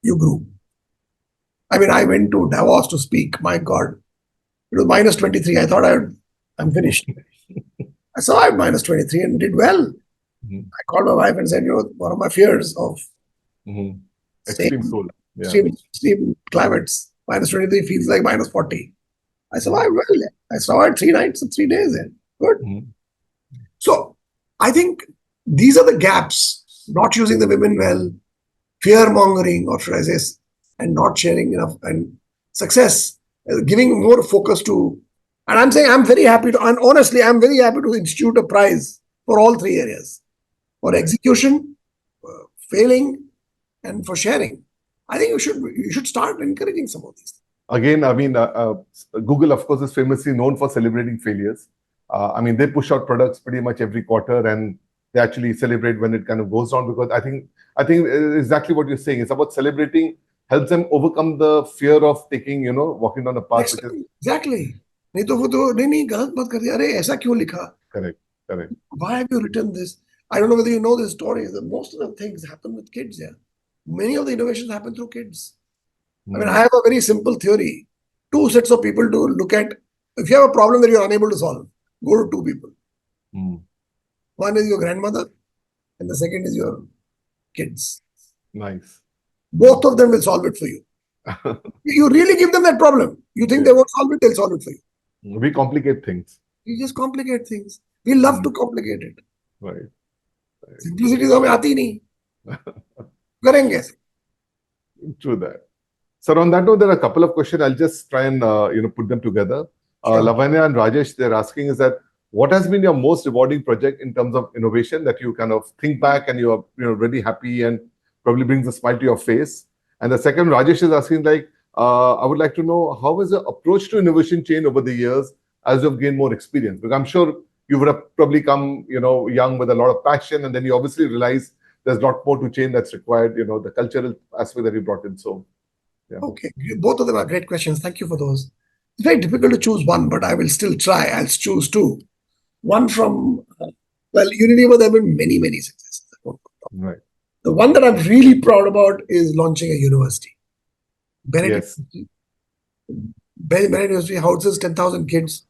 You grew. I mean, I went to Davos to speak. My God, it was minus 23. I thought I'm finished. I survived minus 23 and did well. I called my wife and said, one of my fears of extreme climates, minus 23 feels like minus 40. I survived well. I survived 3 nights and 3 days. Good. So I think these are the gaps, not using the women well, fear mongering, or should I say, and not sharing enough, and success, giving more focus to. And I'm saying I'm very happy to, and honestly, I'm very happy to institute a prize for all 3 areas. For execution, failing, and for sharing. I think you should start encouraging some of these. Again, I mean, Google, of course, is famously known for celebrating failures. I mean, they push out products pretty much every quarter, and they actually celebrate when it kind of goes down, because I think exactly what you're saying. It's about celebrating, helps them overcome the fear of taking, walking down a path. Exactly. नहीं तो वो तो नहीं गलत बात कर दिया. अरे ऐसा क्यों लिखा? Correct. Why have you written this? I don't know whether you know this story. Most of the things happen with kids. Yeah, many of the innovations happen through kids. I mean, I have a very simple theory. 2 sets of people to look at. If you have a problem that you're unable to solve, go to 2 people. One is your grandmother, and the second is your kids. Nice. Both of them will solve it for you. You really give them that problem. You think they won't solve it, they'll solve it for you. We complicate things. We just complicate things. We love to complicate it. Right. Simplicity तो हमें आती नहीं. करेंगे. True that. So on that note, there are a couple of questions. I'll just try and put them together. Sure. Lavanya and Rajesh, they're asking is that what has been your most rewarding project in terms of innovation that you kind of think back and you are really happy and probably brings a smile to your face? And the second, Rajesh is asking I would like to know, how has your approach to innovation changed over the years as you've gained more experience? Because I'm sure you would have probably come, young with a lot of passion, and then you obviously realize there's a lot more to change that's required, the cultural aspect that you brought in. So, yeah. Okay. Both of them are great questions. Thank you for those. It's very difficult to choose one, but I will still try. I'll choose 2. One from, Unilever, there have been many, many successes. Right. The one that I'm really proud about is launching a university. Bennett University houses 10,000 kids.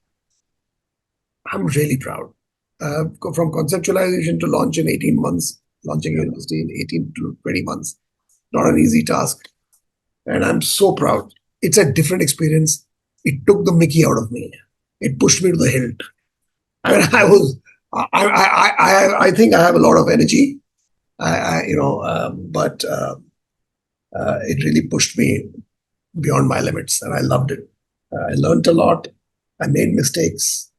I'm really proud. From conceptualization to launch in 18 months, launching a university in 18 to 20 months, not an easy task. And I'm so proud. It's a different experience. It took the mickey out of me. It pushed me to the hilt. I mean, I think I have a lot of energy, but it really pushed me beyond my limits, and I loved it. I learned a lot. I made mistakes.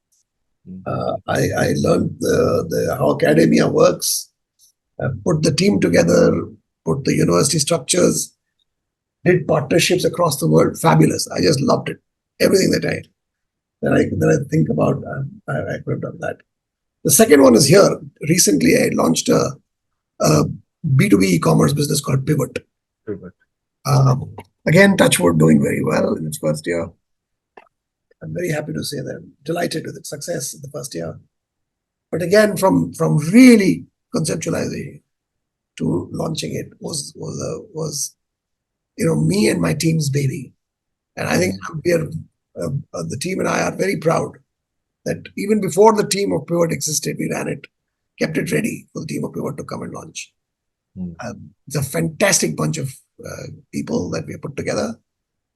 I learned how academia works, put the team together, put the university structures, did partnerships across the world. Fabulous. I just loved it. Everything that I think about, I could have done that. The second one is here. Recently, I launched a B2B e-commerce business called Pivot. Again, Touchwood doing very well in its first year. I'm very happy to say that I'm delighted with its success in the first year. But again, from really conceptualizing to launching it was me and my team's baby. And I think we are the team and I are very proud that even before the team of Pivot existed, we ran it, kept it ready for the team of Pivot to come and launch. It's a fantastic bunch of people that we have put together,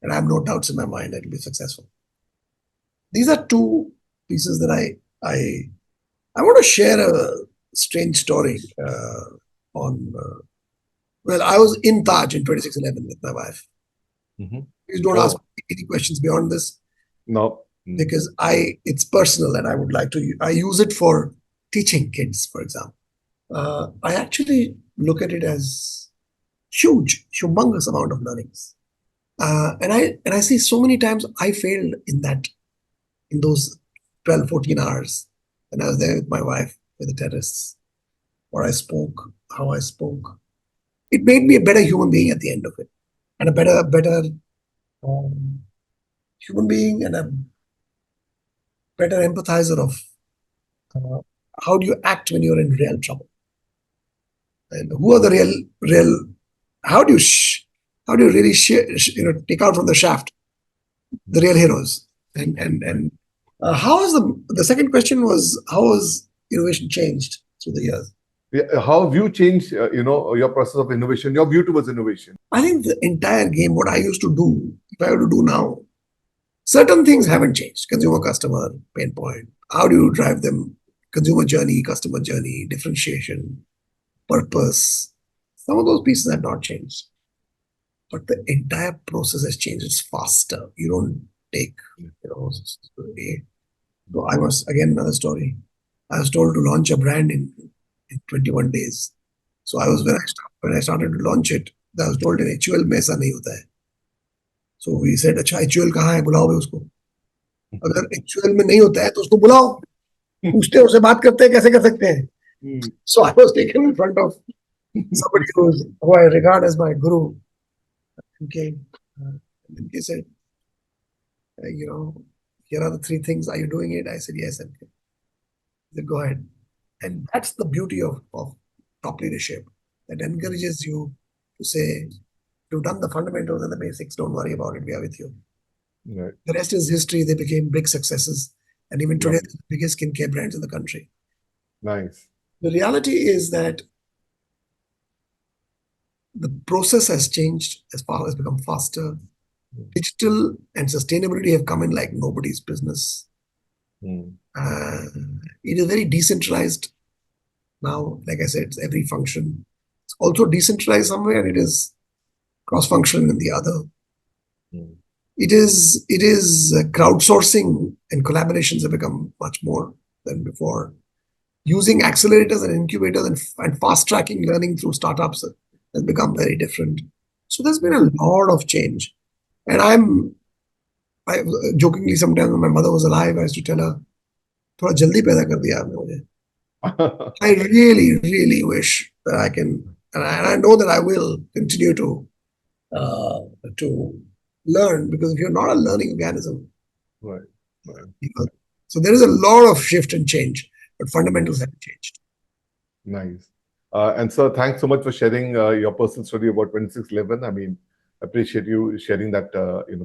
and I have no doubts in my mind that it will be successful. These are two pieces that I want to share a strange story on. Well, I was in Taj in 2611 with my wife. Please don't ask me any questions beyond this. No. Because it's personal and I would like to, I use it for teaching kids, for example. I actually look at it as humongous amount of learnings. And I see so many times I failed in those 12, 14 hours when I was there with my wife with the terrorists, or I spoke, how I spoke. It made me a better human being at the end of it, and a better human being, and a better empathizer of how do you act when you're in real trouble, and who are the real. How do you really take out from the shaft the real heroes, and how has the second question was, how has innovation changed through the years? Yeah, how have you changed, your process of innovation, your view towards innovation? I think the entire game, what I used to do, if I were to do now, certain things haven't changed. Consumer, customer, pain point. How do you drive them? Consumer journey, customer journey, differentiation, purpose. Some of those pieces have not changed. But the entire process has changed. It's faster. You don't take, so I was, again, another story. I was told to launch a brand in 21 days. So I was, when I started to launch it, I was told in HUL में ऐसा नहीं होता है. So we said, अच्छा HUL कहाँ है, बुलाओ भाई उसको. अगर HUL में नहीं होता है तो उसको बुलाओ, पूछते हैं, उससे बात करते हैं, कैसे कर सकते हैं. So I was taken in front of somebody who I regard as my guru. Okay, and he said, here are the three things. Are you doing it? I said yes. And he said, go ahead. And that's the beauty of top leadership, that encourages you to say, you've done the fundamentals and the basics, don't worry about it, we are with you. Right. The rest is history. They became big successes, and even today, the biggest skincare brands in the country. Nice. The reality is that the process has changed, as far as become faster. Digital and sustainability have come in like nobody's business. It is very decentralized now. Like I said, it's every function. It's also decentralized somewhere. It is cross-functional in the other. It is crowdsourcing and collaborations have become much more than before. Using accelerators and incubators and fast-tracking learning through startups has become very different. So there's been a lot of change. And I jokingly, sometimes when my mother was alive, I used to tell her, थोड़ा जल्दी पैदा कर दिया आपने मुझे. I really, really wish that I can, and I know that I will continue to learn, because if you're not a learning organism, Right. So there is a lot of shift and change, but fundamentals haven't changed. Nice. And sir, thanks so much for sharing your personal story about 2611. I mean, appreciate you sharing that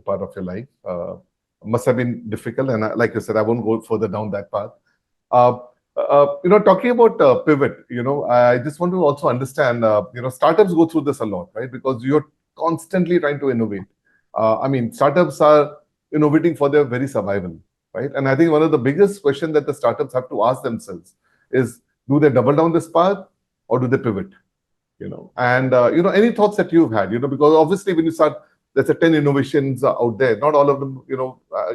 part of your life. Must have been difficult, and like you said, I won't go further down that path. Talking about pivot, I just want to also understand, startups go through this a lot, right? Because you're constantly trying to innovate. I mean, startups are innovating for their very survival, right? And I think one of the biggest questions that the startups have to ask themselves is, do they double down this path or do they pivot? And any thoughts that you've had, because obviously when you start, there's 10 innovations out there. Not all of them,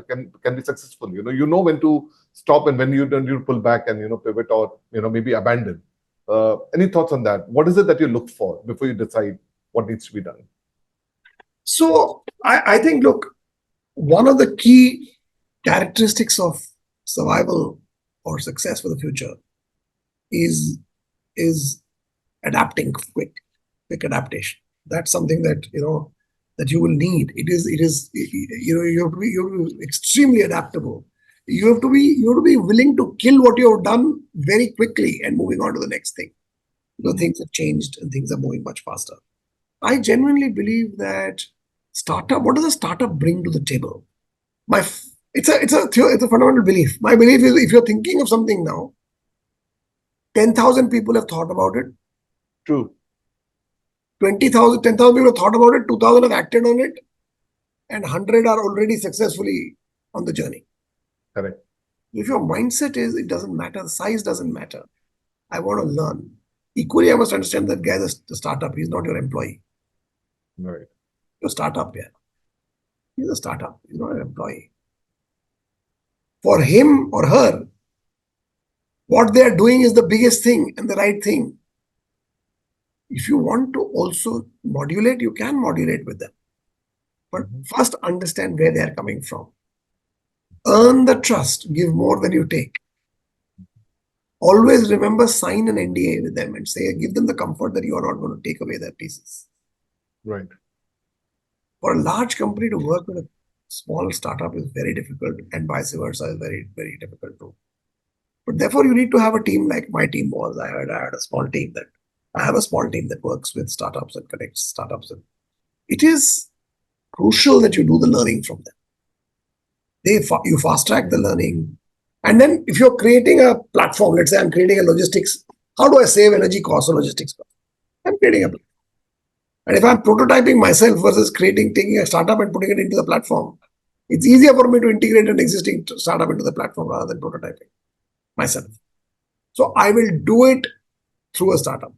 can be successful. You know when to stop and when you don't, you pull back and pivot or maybe abandon. Any thoughts on that? What is it that you look for before you decide what needs to be done? So I think, look, one of the key characteristics of survival or success for the future is adapting, quick adaptation. That's something that that you will need. You have to be extremely adaptable. You have to be willing to kill what you have done very quickly and moving on to the next thing. Because things have changed and things are moving much faster. I genuinely believe that what does a startup bring to the table? It's a fundamental belief. My belief is if you're thinking of something now, 10,000 people have thought about it. True. 10,000 people have thought about it, 2,000 have acted on it, and 100 are already successfully on the journey. Correct. If your mindset is, it doesn't matter, the size doesn't matter, I want to learn. Equally, I must understand that guy is a startup. He's not your employee. Right. You're a startup, yeah. He's a startup. He's not an employee. For him or her, what they are doing is the biggest thing and the right thing. If you want to also modulate, you can modulate with them. But first understand where they are coming from. Earn the trust. Give more than you take. Always remember, sign an NDA with them and say, give them the comfort that you are not going to take away their pieces. Right. For a large company to work with a small startup is very difficult, and vice versa is very, very difficult too. But therefore, you need to have a team like my team was. I had a small team that works with startups and connects startups. And it is crucial that you do the learning from them. You fast track the learning. And then if you're creating a platform, let's say I'm creating a logistics, how do I save energy costs or logistics costs? I'm creating a platform. And if I'm prototyping myself versus taking a startup and putting it into the platform, it's easier for me to integrate an existing startup into the platform rather than prototyping myself. So I will do it through a startup.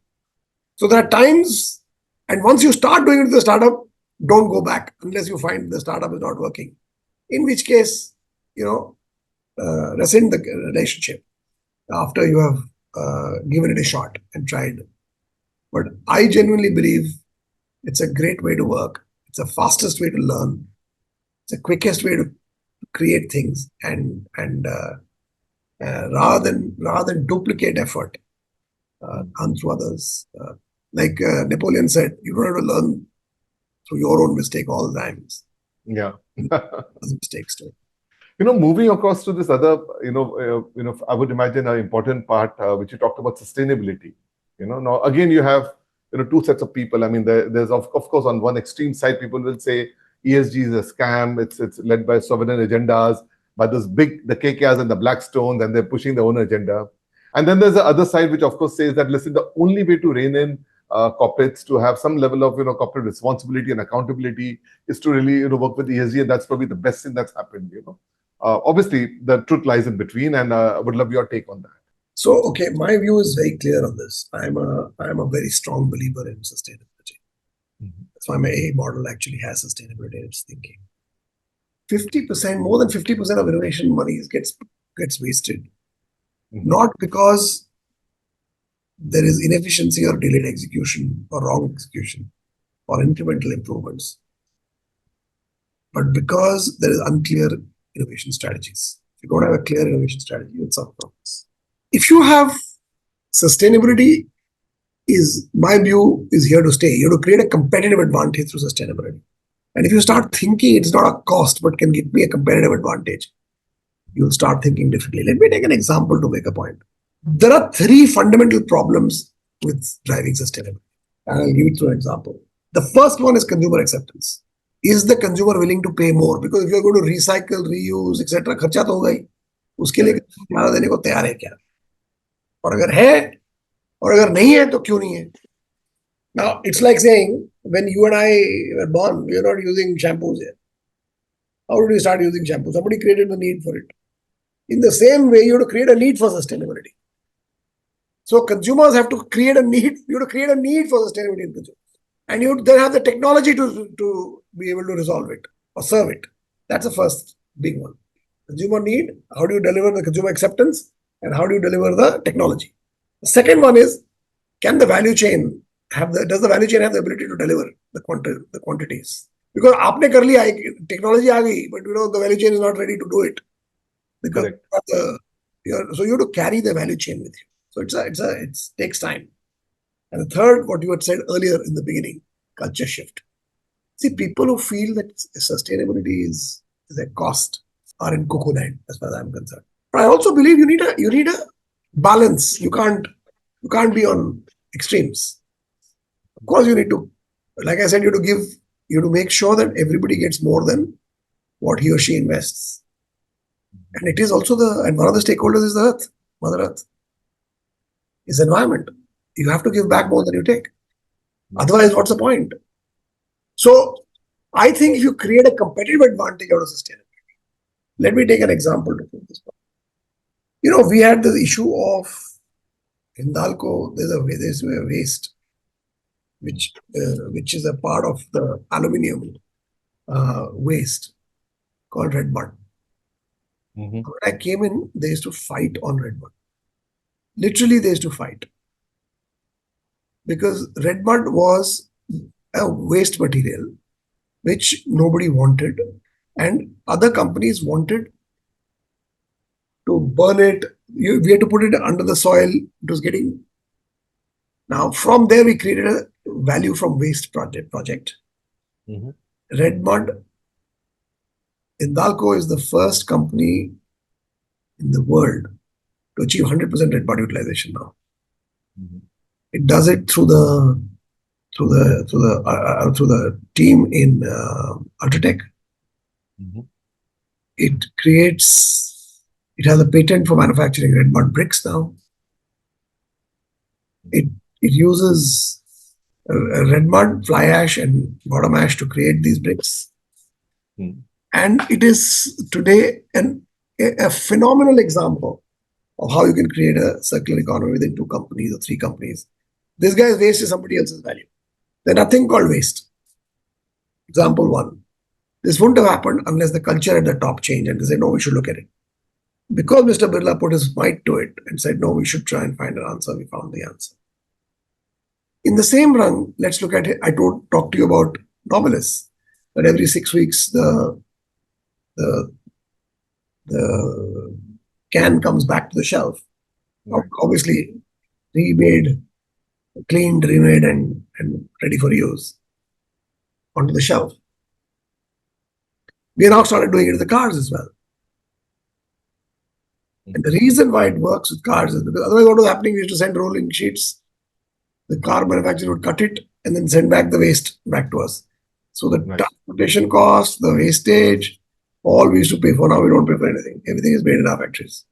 So there are times, and once you start doing it with the startup, don't go back unless you find the startup is not working. In which case, rescind the relationship after you have given it a shot and tried. But I genuinely believe it's a great way to work. It's the fastest way to learn. It's the quickest way to create things, and rather than duplicate effort done through others. Like Napoleon said, you don't have to learn through your own mistake all the times. Yeah. Mistakes too. Moving across to this other, I would imagine an important part which you talked about, sustainability. Now again you have two sets of people. I mean, there's of course on one extreme side people will say ESG is a scam. It's led by sovereign agendas, by the KKRs and the Blackstones, and they're pushing their own agenda. And then there's the other side which of course says that, listen, the only way to rein in corporates to have some level of corporate responsibility and accountability is to really work with ESG, and that's probably the best thing that's happened. Obviously the truth lies in between, and I would love your take on that. So, okay, my view is very clear on this. I'm a very strong believer in sustainability. That's why my A model actually has sustainability in its thinking. 50%, more than 50% of innovation money gets wasted. Not because there is inefficiency or delayed execution or wrong execution or incremental improvements, but because there is unclear innovation strategies. If you don't have a clear innovation strategy, you'll suffer problems. If you have sustainability, my view is here to stay. You have to create a competitive advantage through sustainability. And if you start thinking it's not a cost, but can give me a competitive advantage, you'll start thinking differently. Let me take an example to make a point. There are 3 fundamental problems with driving sustainability. And I'll give it through an example. The first one is consumer acceptance. Is the consumer willing to pay more? Because if you're going to recycle, reuse, etc., खर्चा तो होगा ही. उसके लिए ज़्यादा देने को तैयार है क्या? और अगर है और अगर नहीं है तो क्यों नहीं है? Now it's like saying when you and I were born, we are not using shampoos yet. How did we start using shampoo? Somebody created the need for it. In the same way, you have to create a need for sustainability. So consumers have to create a need. You have to create a need for sustainability in consumers. And you then have the technology to be able to resolve it or serve it. That's the first big one. Consumer need, how do you deliver the consumer acceptance, and how do you deliver the technology? The second one is, does the value chain have the ability to deliver the quantities? Because आपने कर लिया, technology आ गई, but the value chain is not ready to do it. Because so you have to carry the value chain with you. So it takes time. And the third, what you had said earlier in the beginning, culture shift. See, people who feel that sustainability is a cost are in cuckoo land, as far as I'm concerned. But I also believe you need a balance. You can't be on extremes. Of course, you need to, like I said, you to make sure that everybody gets more than what he or she invests. And it is also and one of the stakeholders is the earth, Mother Earth, is environment. You have to give back more than you take. Otherwise, what's the point? So I think if you create a competitive advantage out of sustainability, let me take an example to prove this. We had the issue of Hindalco. There's a waste which is a part of the aluminium waste called red mud. When I came in, they used to fight on red mud. Literally, they used to fight because red mud was a waste material which nobody wanted, and other companies wanted to burn it. We had to put it under the soil. It was getting. Now, from there, we created a value from waste project. Red mud. Hindalco is the first company in the world to achieve 100% red mud utilization now. It does it through the team in Ultratech. It has a patent for manufacturing red mud bricks now. It uses red mud, fly ash, and bottom ash to create these bricks. And it is today a phenomenal example of how you can create a circular economy within 2 companies or 3 companies. This guy's waste is somebody else's value. There's nothing called waste. Example 1. This wouldn't have happened unless the culture at the top changed and they said, no, we should look at it. Because Mr. Birla put his might to it and said, no, we should try and find an answer, we found the answer. In the same run, let's look at it. I talked to you about Novelis, that every 6 weeks the can comes back to the shelf. Obviously, cleaned, remade, and ready for use onto the shelf. We now started doing it with the cars as well. And the reason why it works with cars is because otherwise what was happening, we used to send rolling sheets. The car manufacturer would cut it and then send back the waste back to us. So the transportation cost, the wastage, all we used to pay for. Now we don't pay for anything. Everything is made in our factories.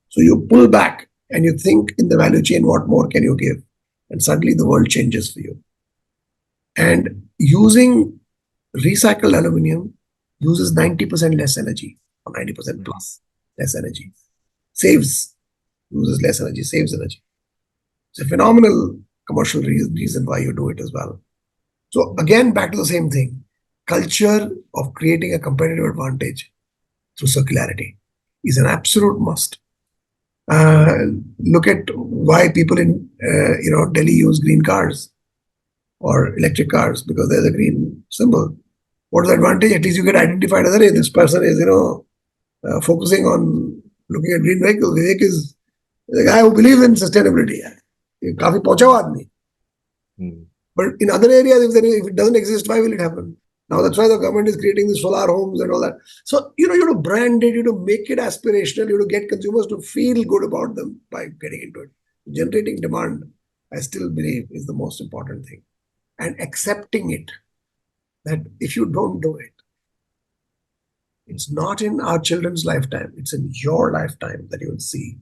So you pull back and you think in the value chain, what more can you give? And suddenly the world changes for you. And using recycled aluminium uses 90% less energy, or 90% plus less energy. Uses less energy, saves energy. It's a phenomenal commercial reason why you do it as well. So again, back to the same thing. Culture of creating a competitive advantage through circularity is an absolute must. Look at why people in Delhi use green cars or electric cars, because there's a green symbol. What is the advantage? At least you get identified as this person is focusing on looking at green vehicles. Vivek is the guy who believes in sustainability. Kafi pahuncha hua aadmi. But in other areas, if it doesn't exist, why will it happen? Now that's why the government is creating these solar homes and all that. So, you have to brand it, you have to make it aspirational, you have to get consumers to feel good about them by getting into it. Generating demand, I still believe, is the most important thing. And accepting it, that if you don't do it, it's not in our children's lifetime, it's in your lifetime that you will see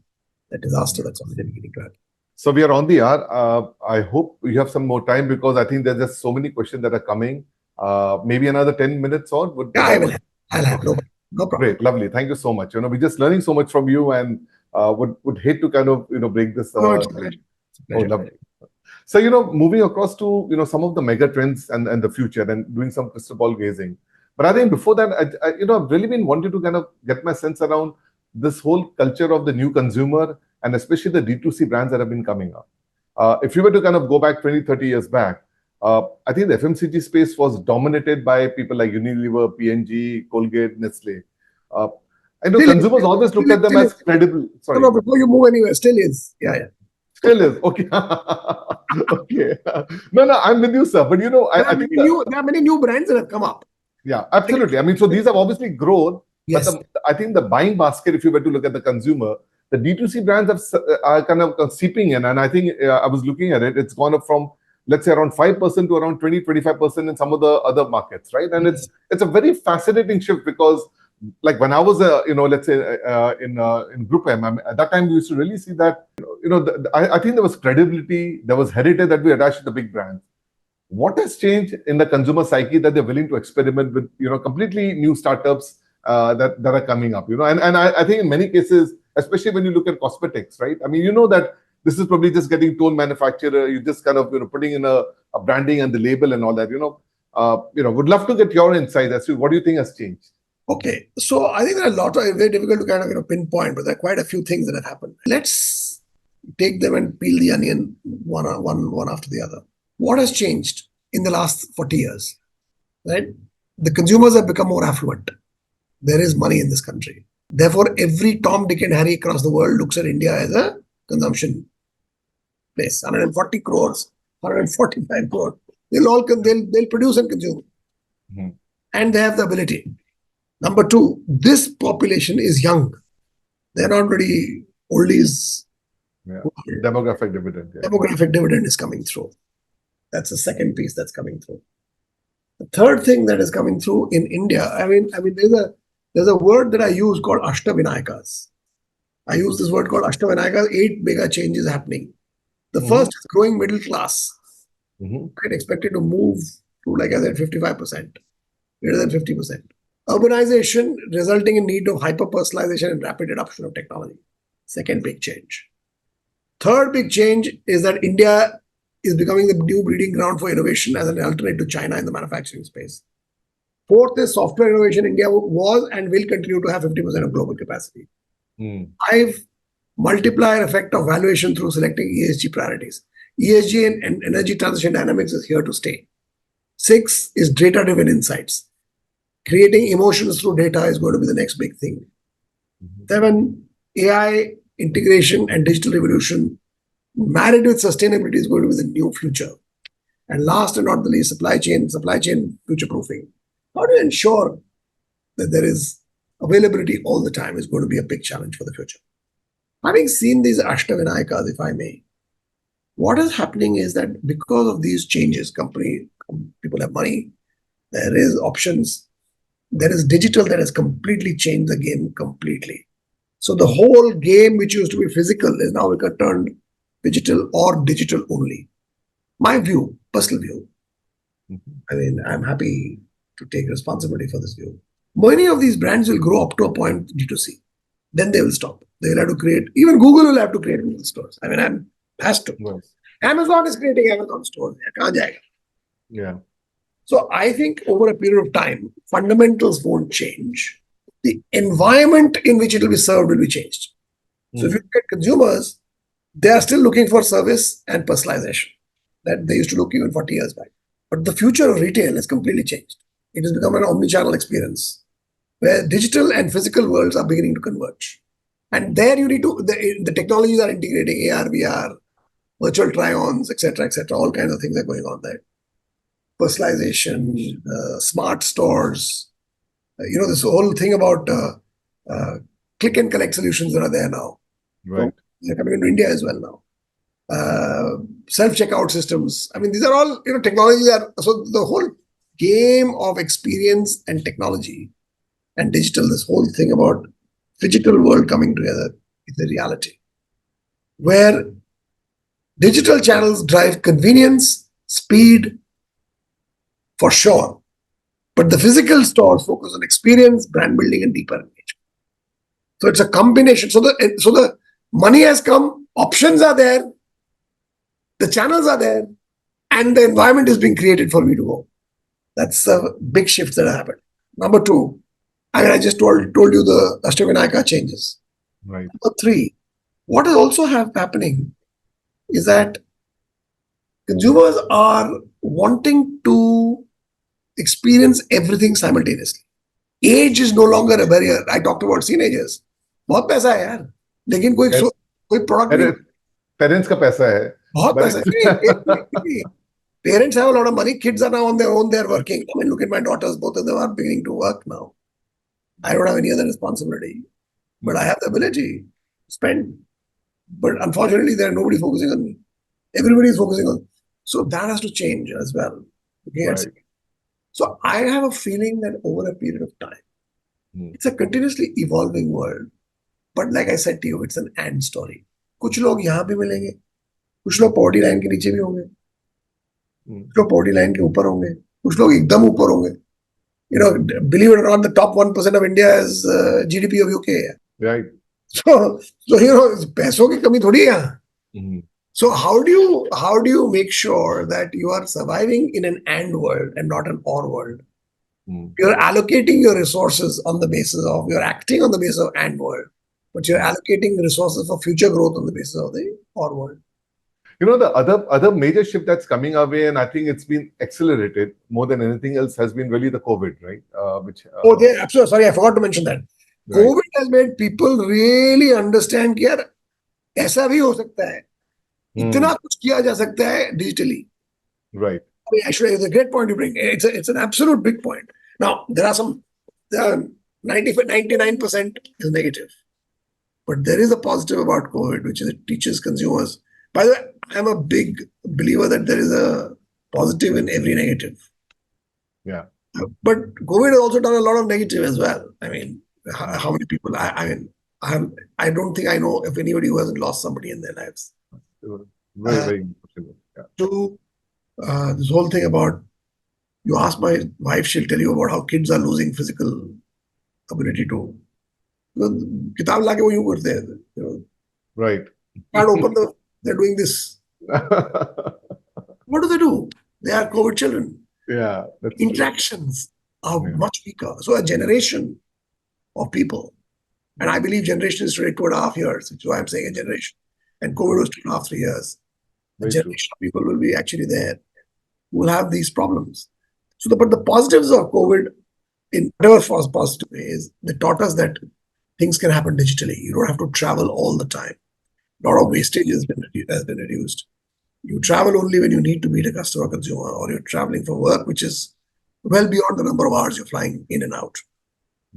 the disaster that's already beginning to happen. So we are on the hour. I hope you have some more time, because I think there's just so many questions that are coming. Maybe another 10 minutes or I'll have no problem. Great, lovely. Thank you so much. We're just learning so much from you, and would hate to kind of break this. It's a pleasure. Lovely. So moving across to some of the mega trends and the future, and doing some crystal ball gazing. But I think before that, I've really been wanting to kind of get my sense around this whole culture of the new consumer, and especially the D2C brands that have been coming up. If you were to kind of go back 20, 30 years back, I think the FMCG space was dominated by people like Unilever, P&G, Colgate, Nestle. I know consumers always looked at them as credible. Sorry. No, before you move anywhere, still is. Yeah. Still is. Okay. Okay. No, no, I'm with you, sir. But I think There are many new brands that have come up. yeah, absolutely. I mean, so these have obviously grown, but Yes. I think the buying basket, if you were to look at the consumer, the D2C brands are kind of seeping in. And I think I was looking at it, it's gone up from, let's say, around 5% to around 20-25% in some of the other markets, right? And it's a very fascinating shift because, like when I was, let's say in Group M, at that time we used to really see that, I think there was credibility, there was heritage that we attached to the big brands. What has changed in the consumer psyche that they're willing to experiment with, completely new startups that are coming up, and I think in many cases, especially when you look at cosmetics, right? I mean, that this is probably just getting tool manufacturer, you just kind of, putting in a branding and the label and all that, would love to get your insight as to what do you think has changed? Okay, so I think there are a lot of very difficult to kind of pinpoint, but there are quite a few things that have happened. Let's take them and peel the onion one after the other. What has changed in the last 40 years? Right, the consumers have become more affluent. There is money in this country. Therefore, every Tom, Dick, and Harry across the world looks at India as a consumption place. 140 crores, 145 crores. They'll produce and consume, and they have the ability. Number two, this population is young. They're not really oldies. Yeah. Demographic dividend. Yeah. Demographic dividend is coming through. That's the second piece that's coming through. The third thing that is coming through in India, I mean, there's a word that I use called Ashtavinayakas. I use this word called Ashtavinayakas. 8 mega changes happening. The first is growing middle class. Quite expected to move to, like I said, 55%, greater than 50%. Urbanization resulting in need of hyper-personalization and rapid adoption of technology. Second big change. Third big change is that India is becoming the new breeding ground for innovation as an alternate to China in the manufacturing space. Fourth is software innovation. India was and will continue to have 50% of global capacity. 5, multiplier effect of valuation through selecting ESG priorities. ESG and energy transition dynamics is here to stay. 6 is data-driven insights. Creating emotions through data is going to be the next big thing. 7, AI integration and digital revolution married with sustainability is going to be the new future. And last and not the least, supply chain future-proofing. How do you ensure that there is availability all the time is going to be a big challenge for the future. Having seen these Ashtavinayakas, if I may, what is happening is that because of these changes, people have money, there is options, there is digital that has completely changed the game completely. So the whole game, which used to be physical, is now turned digital or digital only. My view, personal view. I mean, I'm happy to take responsibility for this view. Many of these brands will grow up to a point D2C. Then they will stop. They will have to create, even Google will have to create Google stores. I mean, has to. Yes. Amazon is creating Amazon stores. Yeah. So I think over a period of time, fundamentals won't change. The environment in which it will be served will be changed. So if you look at consumers, they are still looking for service and personalization that they used to look even 40 years back. But the future of retail has completely changed. It has become an omnichannel experience where digital and physical worlds are beginning to converge. And there you need to, the technologies are integrating AR, VR, virtual try-ons, etc., all kinds of things are going on there. Personalization, smart stores, this whole thing about click and collect solutions that are there now. Right. So they're coming into India as well now. Self-checkout systems. I mean, these are all, technology. So the whole game of experience and technology and digital, this whole thing about digital world coming together is a reality. Where digital channels drive convenience, speed, for sure. But the physical stores focus on experience, brand building, and deeper engagement. So it's a combination. So the money has come, options are there, the channels are there, and the environment is being created for me to go. That's a big shift that happened. Number 2, I just told you the Ashtavinayaka changes. Right. Number 3, what is also happening is that consumers are wanting to experience everything simultaneously. Age is no longer a barrier. I talked about teenagers. बहुत पैसा है यार, लेकिन कोई product parents का पैसा है, बहुत but पैसा है. Parents have a lot of money. Kids are now on their own. They're working. I mean, look at my daughters. Both of them are beginning to work now. I don't have any other responsibility, but I have the ability to spend. But unfortunately, there nobody focusing on me. Everybody is focusing on. So that has to change as well. Okay. right. So I have a feeling that over a period of time, it's a continuously evolving world. But like I said to you, it's an and story. कुछ लोग यहाँ भी मिलेंगे, कुछ लोग poverty line के नीचे भी होंगे, कुछ लोग पॉवर्टी लाइन के ऊपर होंगे, कुछ लोग एकदम ऊपर होंगे. You know, believe it or not, the top 1% of India is GDP of UK. Right. So you know, पैसों की कमी थोड़ी है यहाँ. So how do you make sure that you are surviving in an and world and not an or world? You're allocating your resources on the basis of, you're acting on the basis of and world, but you're allocating resources for future growth on the basis of the or world. You know, the other major shift that's coming our way, and I think it's been accelerated more than anything else, has been really the COVID, right? Absolutely. Sorry, I forgot to mention that. Right. COVID has made people really understand कि यार ऐसा भी हो सकता है, इतना कुछ किया जा सकता है digitally. Right. I mean, actually, it's a great point you bring. It's an absolute big point. Now, there are 99% is negative. But there is a positive about COVID, which is it teaches consumers. By the way, I'm a big believer that there is a positive in every negative. Yeah. But COVID has also done a lot of negative as well. I mean, how many people? I don't think I know if anybody who hasn't lost somebody in their lives. Very important. Yeah. To this whole thing about, you ask my wife, she'll tell you about how kids are losing physical ability to. किताब लाके वो यूं करते हैं, you know. Right. Can't open they're doing this. What do? They are COVID children. Yeah. Interactions are much weaker. So a generation of people, and I believe generation is 2.5 years, which is why I'm saying a generation. And COVID was 2.5, 3 years. A generation of people will be actually there who will have these problems. So but the positives of COVID, in whatever positive way, is they taught us that things can happen digitally. You don't have to travel all the time. A lot of wastage has been reduced. You travel only when you need to meet a customer or consumer, or you're traveling for work, which is well beyond the number of hours you're flying in and out.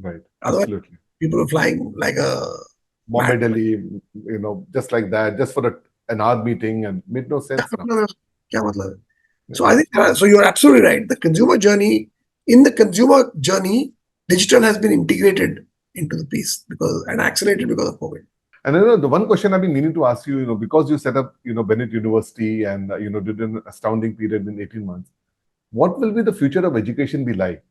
Right. Otherwise, absolutely. People are flying like a Bombay, Delhi, you know, just like that, just for an hour meeting, and made no sense. So I think so. You're absolutely right. The consumer journey, digital has been integrated into the piece and accelerated because of COVID. And you know, the one question I've been meaning to ask you, because you set up, Bennett University and, did an astounding period in 18 months, what will be the future of education be like?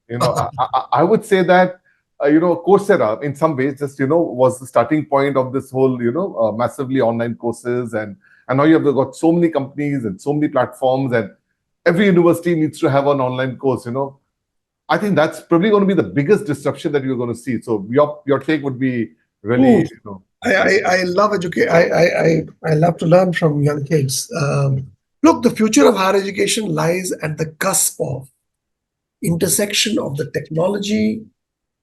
I would say that, Coursera in some ways just, was the starting point of this whole, massively online courses. And now you have got so many companies and so many platforms, and every university needs to have an online course, I think that's probably going to be the biggest disruption that you're going to see. So your take would be really, I love education. I love to learn from young kids. Look, the future of higher education lies at the cusp of intersection of the technology,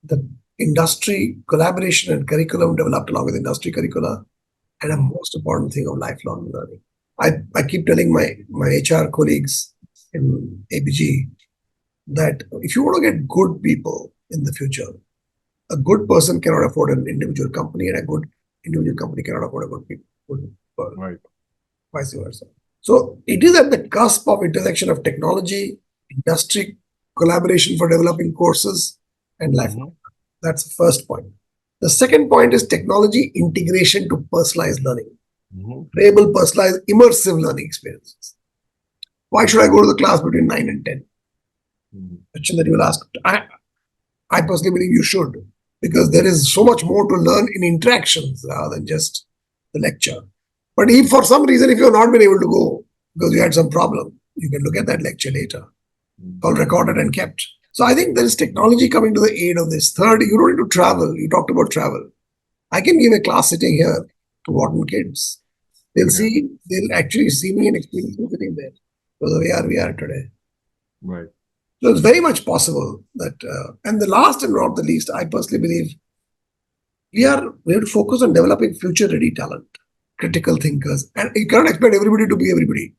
the industry collaboration and curriculum developed along with industry curricula, and a most important thing of lifelong learning. I keep telling my HR colleagues in ABG that if you want to get good people in the future, a good person cannot afford an individual company, and a good individual company cannot afford a good person. Right. Vice versa. So it is at the cusp of intersection of technology, industry, collaboration for developing courses, and lifelong. That's the first point. The second point is technology integration to personalized learning. Enable personalized, immersive learning experiences. Why should I go to the class between 9 and 10? Question that you will ask. I personally believe you should, because there is so much more to learn in interactions rather than just the lecture. But if for some reason, if you've not been able to go because you had some problem, you can look at that lecture later. It's all recorded and kept. So I think there is technology coming to the aid of this. Third, you don't need to travel. You talked about travel. I can give a class sitting here to Wharton kids. They'll actually see me and experience me sitting there because of VR today. Right. So it's very much possible that, and the last and not the least, I personally believe we have to focus on developing future-ready talent, critical thinkers. And you cannot expect everybody to be everybody.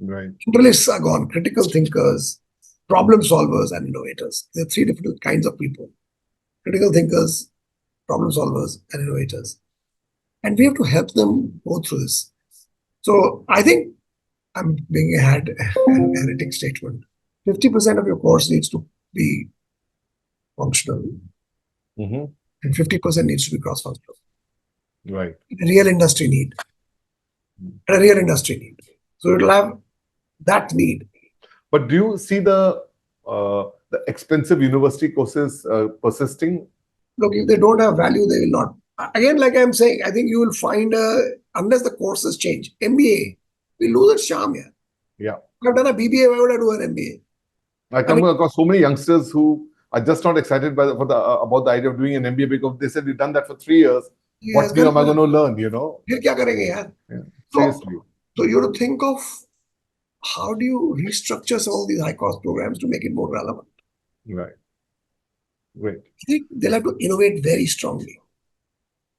Right. Generalists are gone, critical thinkers, problem solvers, and innovators. There are three different kinds of people: critical thinkers, problem solvers, and innovators. And we have to help them go through this. So I think I'm being an heretic statement. 50% of your course needs to be functional, Hmm. and 50% needs to be cross-functional. Right. A real industry need. A real industry need. So it'll have that need. But do you see the expensive university courses persisting? Look, if they don't have value, they will not. Again, like I'm saying, I think you will find unless the courses change. MBA, we lose its charm here. Yeah. I've done a BBA, why would I do an MBA? I come across so many youngsters who are just not excited about the idea of doing an MBA because they said we've done that for 3 years. Yes, What new am I going to learn? फिर क्या करेंगे यार? Yeah. So, Seriously. so you have to think of how do you restructure some of these high-cost programs to make it more relevant. Right. Great. I think they'll have to innovate very strongly.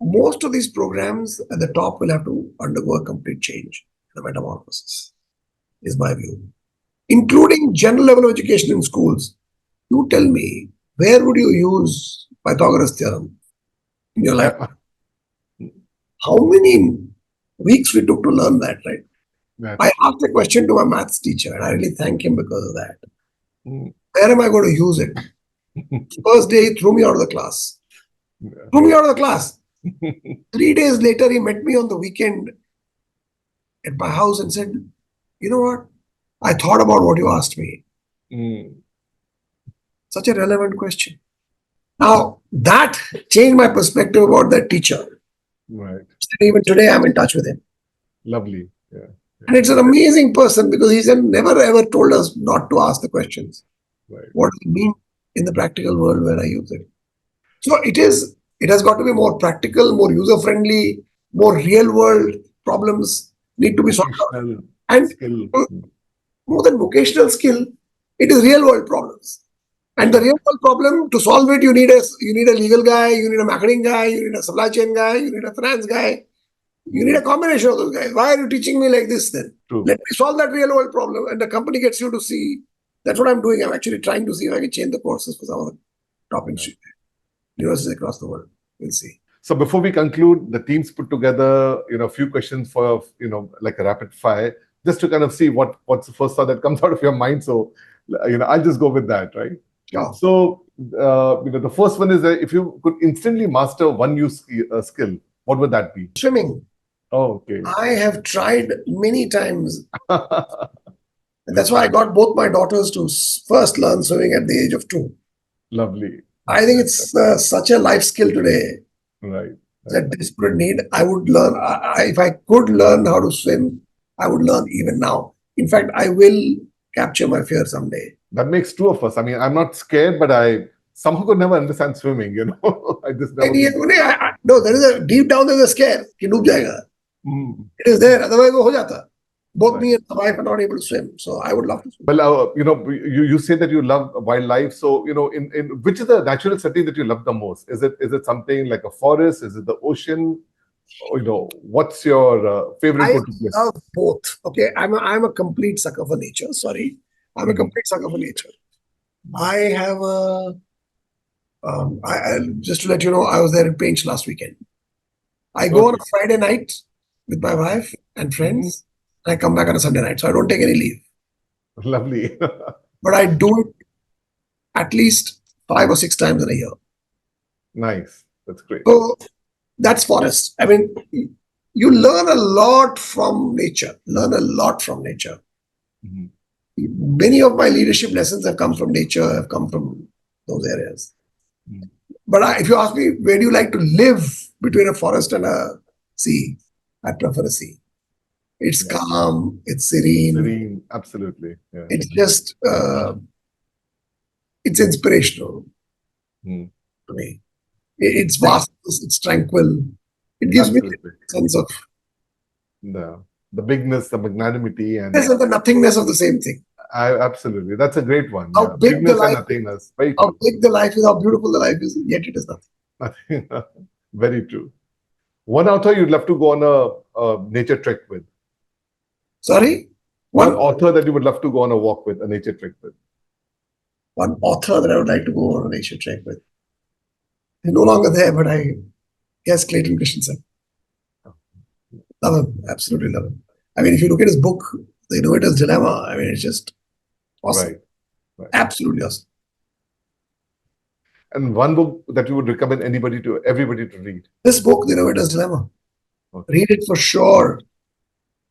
Most of these programs at the top will have to undergo a complete change, a metamorphosis, is my view. Including general level of education in schools. You tell me, where would you use Pythagoras theorem in your life? How many weeks we took to learn that, right? That's I asked a question to my maths teacher, and I really thank him because of that. Mm. Where am I going to use it? First day, he threw me out of the class. Threw me out of the class. 3 days later, he met me on the weekend at my house and said, you know what? I thought about what you asked me. Mm. Such a relevant question. Now, that changed my perspective about that teacher. Right. Even today, I'm in touch with him. Lovely. Yeah. And it's an amazing person because he's never ever told us not to ask the questions. Right. What does it mean in the practical world when I use it? So it has got to be more practical, more user-friendly, more real-world problems need to be solved out. And Skill. more than vocational skill, it is real-world problems. And the real-world problem, to solve it, you need a legal guy, you need a marketing guy, you need a supply chain guy, you need a finance guy. You need a combination of those guys. Why are you teaching me like this then? True. Let me solve that real world problem. And the company gets you to see. That's what I'm doing. I'm actually trying to see if I can change the courses for some of the top universities across the world. We'll see. So before we conclude, the team's put together, a few questions for, like a rapid fire, just to kind of see what's the first thought that comes out of your mind. So, I'll just go with that, right? Sure. So, the first one is that if you could instantly master one new skill, what would that be? Swimming. Oh, okay. I have tried many times. And that's why I got both my daughters to first learn swimming at the age of 2. Lovely. I think it's such a life skill today. Right. It's a desperate need. I would learn. If I could learn how to swim, I would learn even now. In fact, I will capture my fear someday. That makes two of us. I mean, I'm not scared, but I somehow could never understand swimming, I just never. No, there is deep down there's a scare. कि डूब जाएगा. It is there. Otherwise, वो हो जाता. Both me and my wife are not able to swim, so I would love to swim. Well, you say that you love wildlife. So, in which is the natural setting that you love the most? Is it something like a forest? Is it the ocean? What's your favorite go-to place? I love both. Okay, I'm a complete sucker for nature. Sorry, I'm a complete sucker for nature. I have just to let you know, I was there in Painch last weekend. I go on a Friday night with my wife and friends. I come back on a Sunday night, so I don't take any leave. Lovely. But I do it at least 5 or 6 times in a year. Nice. That's great. So that's forest. I mean, you learn a lot from nature. Mm-hmm. Many of my leadership lessons have come from nature, have come from those areas. Mm-hmm. But if you ask me, where do you like to live between a forest and a sea? I prefer a sea. It's calm, it's serene. Absolutely. Yeah. It's just, it's inspirational to me. It's vast, it's tranquil. It gives me a sense of the bigness, the magnanimity, and the nothingness of the same thing. Absolutely. That's a great one. How big the life, nothingness. How big the life is, how beautiful the life is, yet it is nothing. Very true. One author you'd love to go on a nature trek with. Sorry? One author that you would love to go on a walk with, a nature trek with. One author that I would like to go on a nature trek with. He's no longer there, but I guess Clayton Christensen. Love him. Absolutely love him. I mean, if you look at his book, The Innovator's Dilemma, I mean, it's just awesome. Right. Absolutely awesome. And one book that you would recommend everybody to read. This book, The Innovator's Dilemma. Okay. Read it for sure.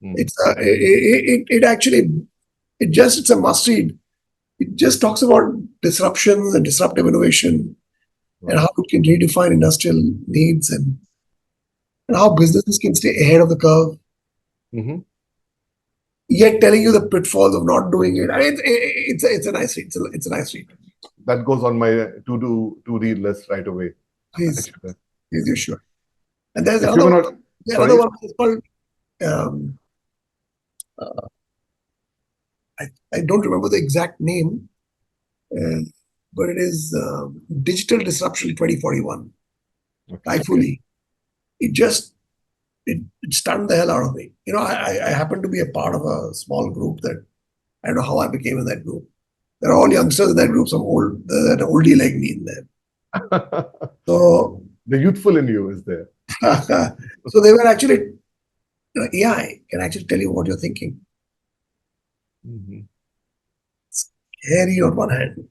It's it's a must read. It just talks about disruptions and disruptive innovation and how it can redefine industrial needs and how businesses can stay ahead of the curve. Yet telling you the pitfalls of not doing it. I mean, it's a nice read. It's a nice read. That goes on my to read list right away. Please, you should. And there's if another one called I don't remember the exact name, but it is Digital Disruption 2041. Typhoon. It stunned the hell out of me. You know, I happen to be a part of a small group that I don't know how I became in that group. They're all youngsters in that group, some oldie like me in there. So the youthful in you is there. So they were actually, AI can actually tell you what you're thinking. Scary on one hand,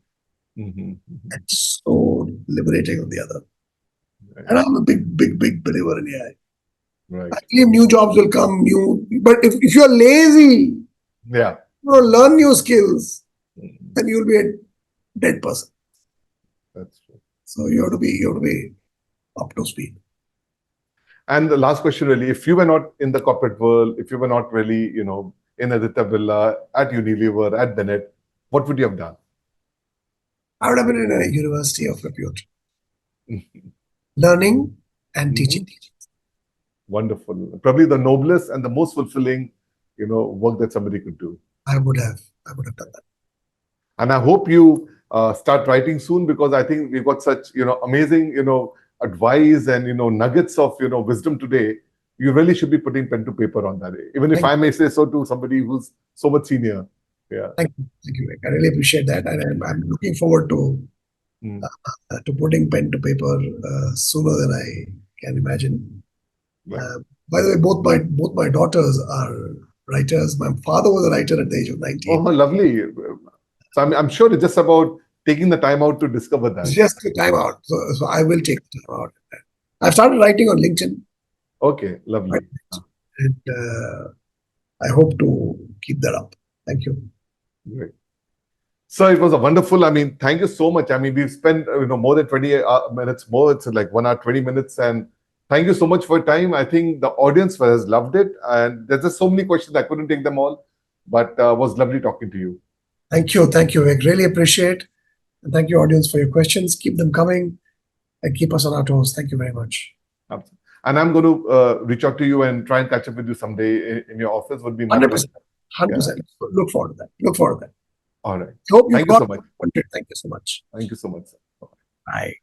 and so liberating on the other. And I'm a big believer in AI. I believe new jobs will come, but if you're lazy, you learn new skills, then you'll be a dead person. That's true. So you have to be up to speed. And the last question, really, if you were not in the corporate world, if you were not really, in Aditya Birla, at Unilever, at Bennett, what would you have done? I would have been in a university of repute, learning and teaching. Wonderful. Probably the noblest and the most fulfilling, work that somebody could do. I would have done that. And I hope you start writing soon, because I think we've got such, amazing, advice and, nuggets of, wisdom today. You really should be putting pen to paper on that. Even if I may say so to somebody who's so much senior. Yeah. Thank you, Vivek. I really appreciate that. And I'm looking forward to putting pen to paper sooner than I can imagine. By the way, both my daughters are writers. My father was a writer at the age of 19. Oh, lovely. So I'm sure it's just about taking the time out to discover that. It's just the time out. So I will take the time out. I've started writing on LinkedIn. Okay, lovely. And I hope to keep that up. Thank you. Great. So it was a wonderful, thank you so much. We've spent, more than 20 minutes more. It's like 1 hour, 20 minutes. And thank you so much for your time. I think the audience has loved it. And there's just so many questions. I couldn't take them all, but it was lovely talking to you. Thank you. Thank you, Vivek. Really appreciate. And thank you, audience, for your questions. Keep them coming and keep us on our toes. Thank you very much. Absolutely. And I'm going to reach out to you and try and catch up with you someday in your office. Would be 100%. 100%. Look forward to that. All right. Hope Thank you so much. Thank you so much. Thank you so much, sir. Bye.